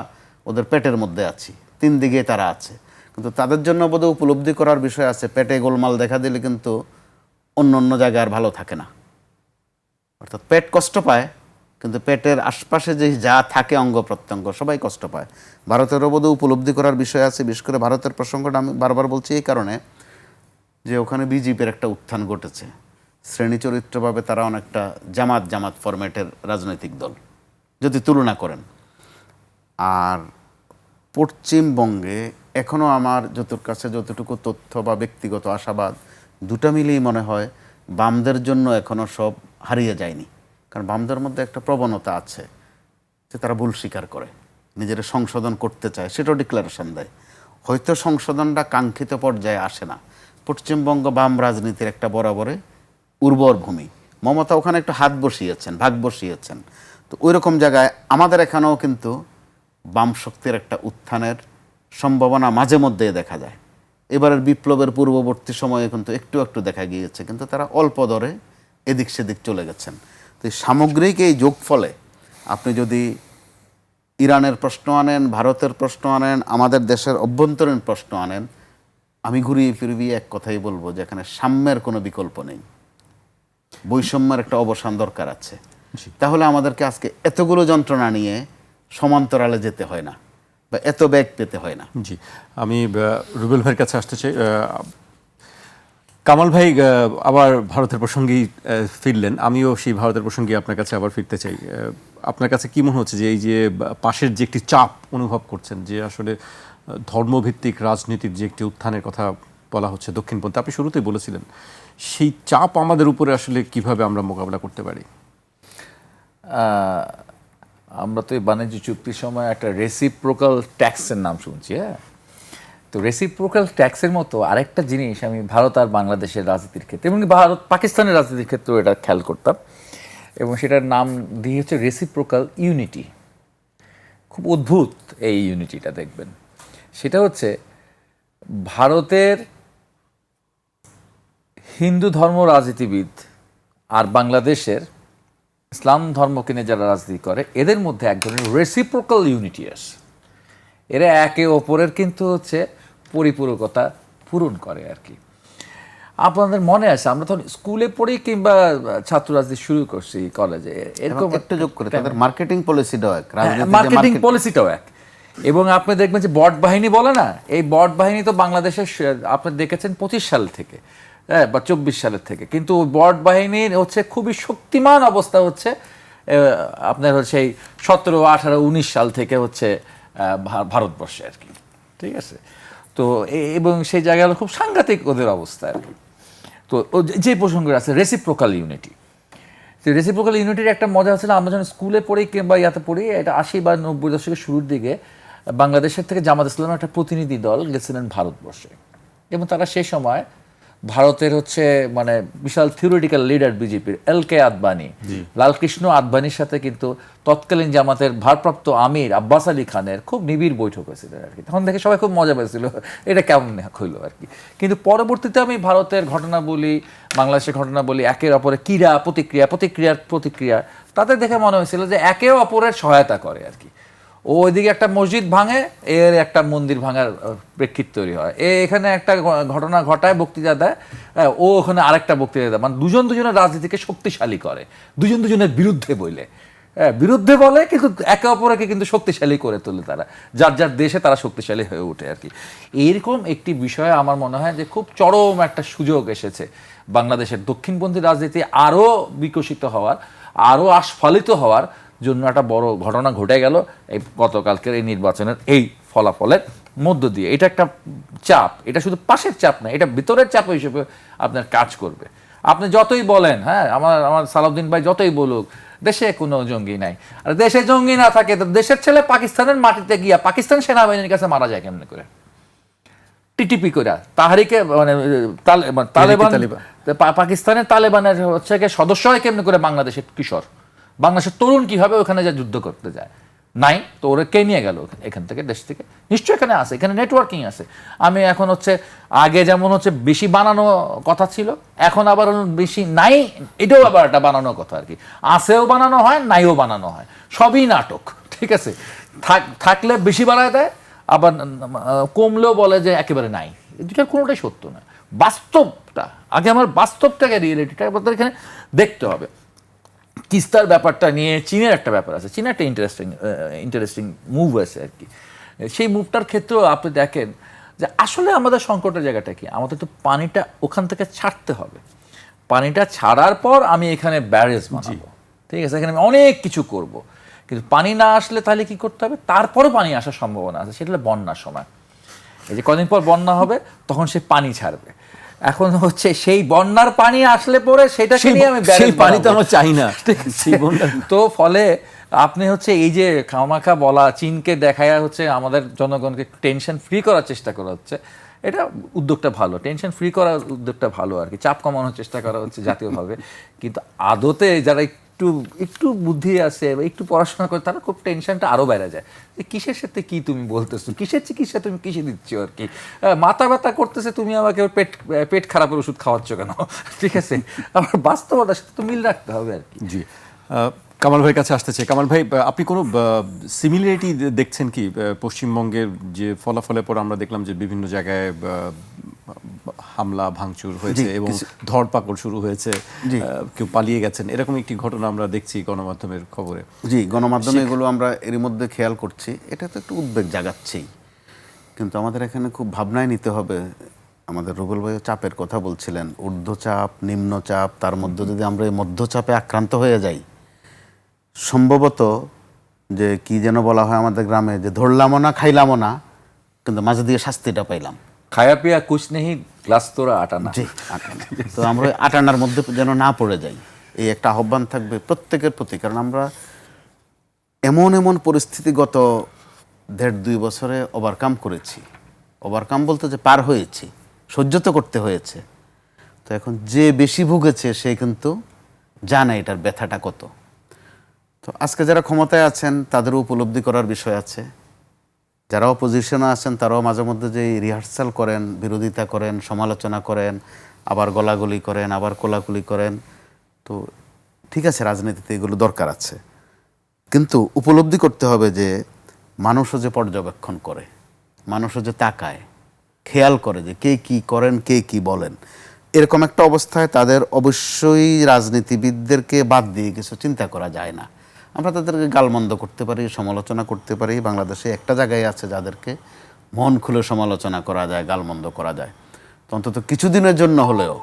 E: ওদের পেটের মধ্যে আছি, 3 দিকে তারা আছে। কিন্তু তাদের জন্য বোধহয় উপলব্ধি করার বিষয় আছে, পেটে গোলমাল দেখা দিলে কিন্তু অন্য জায়গায় আর ভালো থাকে না। অর্থাৎ পেট কষ্ট পায়, কিন্তু পেটের আশপাশে যে যা থাকে অঙ্গ প্রত্যঙ্গ সবাই কষ্ট পায়। ভারতেরও বোধহয় উপলব্ধি করার বিষয় আছে। বিশেষ করে ভারতের প্রসঙ্গটা আমি বারবার বলছি এই কারণে যে ওখানে বিজেপির একটা উত্থান ঘটেছে। শ্রেণী চরিত্রভাবে তারা অনেকটা জামাত ফরম্যাটের রাজনৈতিক দল যদি তুলনা করেন। আর পশ্চিমবঙ্গে এখনও আমার কাছে যতটুকু তথ্য বা ব্যক্তিগত আশাবাদ, দুটা মিলেই মনে হয় বামদের জন্য এখনও সব হারিয়ে যায়নি। কারণ বামদের মধ্যে একটা প্রবণতা আছে যে তারা ভুল স্বীকার করে, নিজেরা সংশোধন করতে চায়, সেটাও ডিক্লারেশন দেয়। হয়তো সংশোধনটা কাঙ্ক্ষিত পর্যায়ে আসে না। পশ্চিমবঙ্গ বাম রাজনীতির একটা বরাবরে উর্বর ভূমি। মমতা ওখানে একটু হাত বসিয়েছেন, ভাগ বসিয়েছেন। তো ওই রকম জায়গায় আমাদের এখানেও কিন্তু বাম শক্তির একটা উত্থানের সম্ভাবনা মাঝে মধ্যেই দেখা যায়। এবারের বিপ্লবের পূর্ববর্তী সময়ে কিন্তু একটু দেখা গিয়েছে, কিন্তু তারা অল্প দরে এদিক সেদিক চলে গেছেন। তো সামগ্রিক এই যোগফলে আপনি যদি ইরানের প্রশ্ন আনেন, ভারতের প্রশ্ন আনেন, আমাদের দেশের অভ্যন্তরীণ প্রশ্ন আনেন, আমি ঘুরিয়ে ফিরিয়ে এক কথাই বলবো যে এখানে সাম্যের কোনো বিকল্প নেই, বৈষম্যের একটা অবসান দরকার আছে। তাহলে আমাদেরকে আজকে এতগুলো যন্ত্রণা নিয়ে সমান্তরালে যেতে হয় না বা এত ব্যাগ পেতে হয় না।
B: জি, আমি রুবেল ভাইয়ের কাছে আসতে চাই। কামাল ভাই আবার ভারতের প্রসঙ্গেই ফিরলেন, আমিও সেই ভারতের প্রসঙ্গে আপনার কাছে আবার ফিরতে চাই। আপনার কাছে কি মনে হচ্ছে যে এই যে পাশের যে একটি চাপ অনুভব করছেন, যে আসলে ধর্মভিত্তিক রাজনীতির যে একটি উত্থানের কথা বলা হচ্ছে দক্ষিণপন্থী, আপনি শুরুতেই বলেছিলেন, সেই চাপ আমাদের উপরে আসলে কিভাবে আমরা মোকাবিলা করতে পারি?
D: আমরা তো এই বাণিজ্য চুক্তির সময় একটা রেসিপ্রোকাল ট্যাক্সের নাম শুনছি। হ্যাঁ, তো রেসিপ্রোকাল ট্যাক্সের মতো আরেকটা জিনিস আমি ভারত আর বাংলাদেশের রাজনীতির ক্ষেত্রে এবং ভারত পাকিস্তানের রাজনীতির ক্ষেত্রেও এটা খেয়াল করতাম, এবং সেটার নাম দিয়ে হচ্ছে রেসিপ্রোকাল ইউনিটি। খুব অদ্ভুত এই ইউনিটিটা, দেখবেন সেটা হচ্ছে ভারতের হিন্দু ধর্ম রাজনীতিবিদ আর বাংলাদেশের ইসলাম ধর্মকে নিয়ে যারা রাজনীতি করে এদের মধ্যে এক ধরনের রেসিপ্রোকাল ইউনিটি আছে। এরা একে অপরের কিন্তু হচ্ছে পরিপূরকতা পূরণ করে আর কি। আপনাদের মনে আছে আমরা তখন স্কুলে পড়ি কিংবা ছাত্র রাজনীতি শুরু করছি কলেজে, এরকম
E: একটু যোগ করে তাদের মার্কেটিং পলিসিটাও এক,
D: মার্কেটিং পলিসিটাও এক। এবং আপনি দেখবেন যে বট বাহিনী বলে না, এই বট বাহিনী তো বাংলাদেশের আপনি দেখেছেন 25 সাল থেকে, হ্যাঁ, বা 24 সালের থেকে, কিন্তু বট বাহিনীর হচ্ছে খুবই শক্তিমান অবস্থা হচ্ছে আপনার হচ্ছে এই 17, 18, 19 সাল থেকে হচ্ছে ভারতবর্ষে আর কি, ঠিক আছে। তো এবং সেই জায়গায় খুব সাংঘাতিক ওদের অবস্থা আর কি। তো যে প্রসঙ্গটা আছে রেসিপ্রোকাল ইউনিটি, রেসিপ্রোকাল ইউনিটির একটা মজা হচ্ছে না, আমরা যখন স্কুলে পড়ি কিংবা ইয়াতে পড়ি, এটা 80 বা 90 দশকের শুরুর দিকে বাংলাদেশের থেকে জামাত ইসলামের একটা প্রতিনিধি দল গেছিলেন ভারতবর্ষে, এবং তারা সেই সময় ভারতের হচ্ছে মানে বিশাল থিওরিটিক্যাল লিডার বিজেপির LK আদবানি, লালকৃষ্ণ আদবানির সাথে কিন্তু তৎকালীন জামাতের ভারপ্রাপ্ত আমির আব্বাস আলী খানের খুব নিবিড় বৈঠক হয়েছিল আর কি। তখন দেখে সবাই খুব মজা পেয়েছিল, এটা কেমন হইলো আর কি। কিন্তু পরবর্তীতে আমি ভারতের ঘটনা বলি, বাংলাদেশের ঘটনা বলি, একের অপরের ক্রীড়া প্রতিক্রিয়া তাদের দেখে মনে হয়েছিল যে একে অপরের সহায়তা করে আর কি। ও ওইদিকে একটা মসজিদ ভাঙে, এর একটা মন্দির ভাঙার প্রেক্ষিত তৈরি হয়, এখানে একটা ঘটনা ঘটায়, বক্তৃতা দেয়, ও ওখানে আরেকটা বক্তৃতা দেয়, মানে দুজনের রাজনীতিকে শক্তিশালী করে, দুজনের বিরুদ্ধে বিরুদ্ধে বলে, কিন্তু একে অপরকে কিন্তু শক্তিশালী করে তোলে তারা, যার দেশে তারা শক্তিশালী হয়ে ওঠে আর কি। এইরকম একটি বিষয়ে আমার মনে হয় যে খুব চরম একটা সুযোগ এসেছে বাংলাদেশের দক্ষিণপন্থী রাজনীতি আরও বিকশিত হওয়ার, আরও আস্ফালিত হওয়ার জন্য একটা বড় ঘটনা ঘটে গেল এই গতকালকের এই নির্বাচনের এই ফলাফলের মধ্য দিয়ে। এটা একটা চাপ, এটা শুধু পাশের চাপ না, এটা ভিতরের চাপ হিসেবে আপনার কাজ করবে। আপনি যতই বলেন, হ্যাঁ, আমার সালাউদ্দিন ভাই যতই বলুক দেশে কোনো জঙ্গি নাই, আর দেশে জঙ্গি না থাকে তো দেশের ছেলে পাকিস্তানের মাটিতে গিয়া পাকিস্তান সেনাবাহিনীর কাছে মারা যায় কেমনে করে? টিটিপি করে তাহারিকে মানে তালেবান, পাকিস্তানের তালেবানের হচ্ছে সদস্য হয় কেমনে করে বাংলাদেশের কিশোর, বাংলাদেশের তরুণ কিভাবে ওখানে যা যুদ্ধ করতে যায়? নাই তো ওরা কে নিয়ে গেল এখান থেকে, দেশ থেকে? নিশ্চয়ই এখানে আছে, এখানে নেটওয়ার্কিং আছে। আমি এখন হচ্ছে আগে যেমন হচ্ছে বেশি বানানো কথা ছিল, এখন আবার বেশি নাই, এটাও আবার একটা বানানো কথা আর কি। আছেও বানানো হয়, নাইও বানানো হয়, সবই নাটক, ঠিক আছে। থাকলে বেশি বাড়ায় দেয়, আবার কমলেও বলে যে একেবারে নাই। এই দুটার কোনোটাই সত্য না। বাস্তবটা আগে, আমার বাস্তবটাকে, রিয়েলিটিটা এখানে দেখতে হবে। তিস্তার ব্যাপারটা নিয়ে চীনের একটা ব্যাপার আছে, চীনের একটা ইন্টারেস্টিং মুভ আছে আর কি। সেই মুভটার ক্ষেত্রেও আপনি দেখেন যে আসলে আমাদের সংকটের জায়গাটা কি, আমাদের তো পানিটা ওখান থেকে ছাড়তে হবে, পানিটা ছাড়ার পর আমি এখানে ব্যারেজ বানাবো, ঠিক আছে, এখানে আমি অনেক কিছু করব, কিন্তু পানি না আসলে তাহলে কি করতে হবে? তারপরও পানি আসার সম্ভাবনা আছে, সেটা হলো বন্যার সময়। এই যে কদিন পর বন্যা হবে, তখন সে পানি ছাড়বে। এখন হচ্ছে সেই বন্যার পানি আসলে পরে সেটাকে নিয়ে আমি
B: সেই পানি তো আমরা চাই না,
D: তো ফলে আপনি হচ্ছে এই যে খামাখা বলা, চীনকে দেখায় হচ্ছে আমাদের জনগণকে টেনশন ফ্রি করার চেষ্টা করা হচ্ছে, এটা উদ্যোগটা ভালো, টেনশন ফ্রি করার উদ্যোগটা ভালো আর কি, চাপ কমানোর চেষ্টা করা হচ্ছে জাতীয়ভাবে। কিন্তু আদতে যারা একটু বুদ্ধি আছে বা একটু পড়াশোনা করে, তারা খুব টেনশনটা আরো বেড়ে যায় যে কিসের সাথে কি তুমি বলতেছো, কিসের চিকিৎসা তুমি কিসে দিচ্ছ আর কি, মাথা ব্যথা করতেছে, তুমি আমাকে পেট খারাপের ওষুধ খাওয়াচ্ছ কেন? ঠিক আছে, আমার বাস্তবতার সাথে তো মিল রাখতে হবে আর কি।
B: জি, কামাল ভাইয়ের কাছে আসতে চাই। কামাল ভাই, আপনি কোনো সিমিলারিটি দেখছেন কি পশ্চিমবঙ্গের যে ফলাফলের পর আমরা দেখলাম যে বিভিন্ন জায়গায় হামলা ভাঙচুর হয়েছে এবং ধরপাকড় শুরু হয়েছে, কেউ পালিয়ে গেছেন, এরকম একটি ঘটনা আমরা দেখছি গণমাধ্যমের খবরে?
E: জি, গণমাধ্যমে এগুলো আমরা এরই মধ্যে খেয়াল করছি, এটা তো একটু উদ্বেগ জাগাচ্ছেই, কিন্তু আমাদের এখানে খুব ভাবনায় নিতে হবে। আমাদের রুবেল ভাই চাপের কথা বলছিলেন, ঊর্ধ্বচাপ, নিম্নচাপ, তার মধ্যে যদি আমরা এই মধ্যচাপে আক্রান্ত হয়ে যাই, সম্ভবত যে কি যেন বলা হয় আমাদের গ্রামে, যে ধরলামও না খাইলামও না, কিন্তু মাঝে দিয়ে শাস্তিটা পাইলাম।
D: খায়া পিয়া কুছ নেই, গ্লাস তোরা আটানা।
E: জি, আটানা। তো আমরা আটানার মধ্যে যেন না পড়ে যাই, এই একটা আহ্বান থাকবে প্রত্যেকের প্রতি। কারণ আমরা এমন পরিস্থিতি গত 1.5-2 বছরে ওভারকাম করেছি, ওভারকাম বলতে যে পার হয়েছি, সহ্য তো করতে হয়েছে। তো এখন যে বেশি ভুগেছে সে কিন্তু জানে এটার ব্যথাটা কত। তো আজকে যারা ক্ষমতায় আছেন তাদেরও উপলব্ধি করার বিষয় আছে, যারা অপোজিশনে আছেন তারাও মাঝে মধ্যে যে রিহার্সাল করেন, বিরোধিতা করেন, সমালোচনা করেন, আবার গলাগলি করেন, আবার কোলাকুলি করেন। তো ঠিক আছে, রাজনীতিতে এগুলো দরকার আছে, কিন্তু উপলব্ধি করতে হবে যে মানুষও যে পর্যবেক্ষণ করে, মানুষও যে তাকায়, খেয়াল করে যে কে কি করেন, কে কি বলেন। এরকম একটা অবস্থায় তাদের অবশ্যই রাজনীতিবিদদেরকে বাদ দিয়ে কিছু চিন্তা করা যায় না। আমরা তাদেরকে গালমন্দ করতে পারি, সমালোচনা করতে পারি। বাংলাদেশে একটা জায়গায় আছে যাদেরকে মন খুলে সমালোচনা করা যায়, গালমন্দ করা যায়। তো অন্তত কিছুদিনের জন্য হলেও,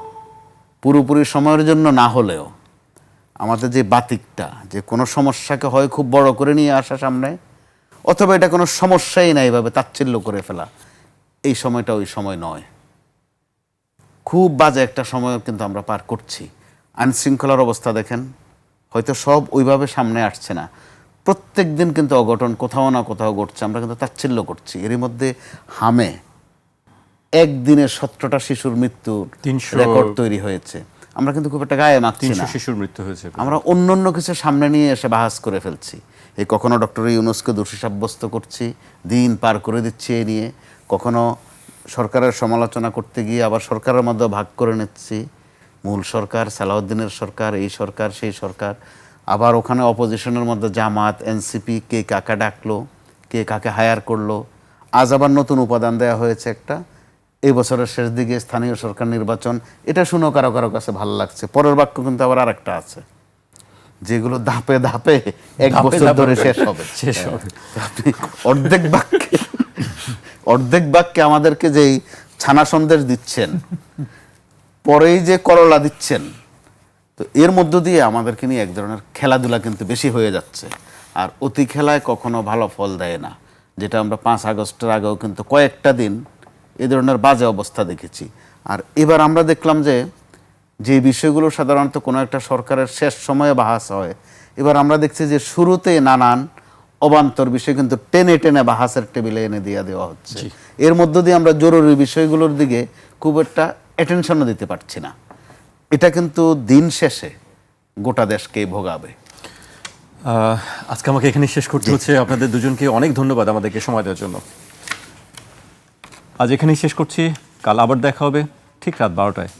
E: পুরোপুরি সময়ের জন্য না হলেও, আমাদের যে বাতিকটা, যে কোনো সমস্যাকে হয় খুব বড় করে নিয়ে আসা সামনে, অথবা এটা কোনো সমস্যাই না এইভাবে তাচ্ছিল্য করে ফেলা, এই সময়টা ওই সময় নয়। খুব বাজে একটা সময় কিন্তু আমরা পার করছি। আইনশৃঙ্খলার অবস্থা দেখেন, হয়তো সব ওইভাবে সামনে আসছে না, প্রত্যেক দিন কিন্তু অঘটন কোথাও না কোথাও ঘটছে, আমরা কিন্তু তাচ্ছিল্য করছি। এরই মধ্যে হামে একদিনে 17টা শিশুর মৃত্যুর
B: 300
E: রেকর্ড তৈরি হয়েছে। আমরা কিন্তু খুব একটা গায়ে মাখছি না,
B: 300 শিশুর মৃত্যু হয়েছে।
E: আমরা অন্য কিছু সামনে নিয়ে এসে বাহাস করে ফেলছি। এই কখনো ডক্টর ইউনূসকে দোষী সাব্যস্ত করছি, দিন পার করে দিচ্ছি এ নিয়ে, কখনো সরকারের সমালোচনা করতে গিয়ে আবার সরকারের মধ্যে ভাগ করে নিচ্ছি, মূল সরকার, সালাউদ্দিনের সরকার, এই সরকার, সেই সরকার। আবার ওখানে অপোজিশনের মধ্যে জামাত, এনসিপি, কে কাকে ডাকলো, কে কাকে হায়ার করলো। আজ আবার নতুন উপাদান দেওয়া হয়েছে একটা, এই বছরের শেষ দিকে স্থানীয় সরকার নির্বাচন। এটা শুনেও কারো কারো কাছে ভালো লাগছে। পরের বাক্য কিন্তু আবার আরেকটা আছে, যেগুলো ধাপে ধাপে এক বছর ধরে শেষ হবে। আপনি অর্ধেক বাক্যে আমাদেরকে যেই ছানা সন্দেশ দিচ্ছেন, পরেই যে করলা দিচ্ছেন, তো এর মধ্য দিয়ে আমাদেরকে নিয়ে এক ধরনের খেলাধুলা কিন্তু বেশি হয়ে যাচ্ছে। আর অতি খেলায় কখনো ভালো ফল দেয় না, যেটা আমরা 5 আগস্টের আগেও কিন্তু কয়েকটা দিন এ ধরনের বাজে অবস্থা দেখেছি। আর এবার আমরা দেখলাম যে বিষয়গুলো সাধারণত কোনো একটা সরকারের শেষ সময়ে বাহাস হয়, এবার আমরা দেখছি যে শুরুতে নানান অবান্তর বিষয় কিন্তু টেনে টেনে বাহাসের টেবিলে এনে দিয়ে দেওয়া হচ্ছে। এর মধ্য দিয়ে আমরা জরুরি বিষয়গুলোর দিকে খুব একটা অ্যাটেনশনও দিতে পারছি না। এটা কিন্তু দিন শেষে গোটা দেশকে ভোগাবে।
B: আজকে আমাকে এখানে শেষ করতে হচ্ছে। আপনাদের দুজনকে অনেক ধন্যবাদ আমাদেরকে সময় দেওয়ার জন্য। আজ এখানেই শেষ করছি, কাল আবার দেখা হবে ঠিক রাত 12টায়।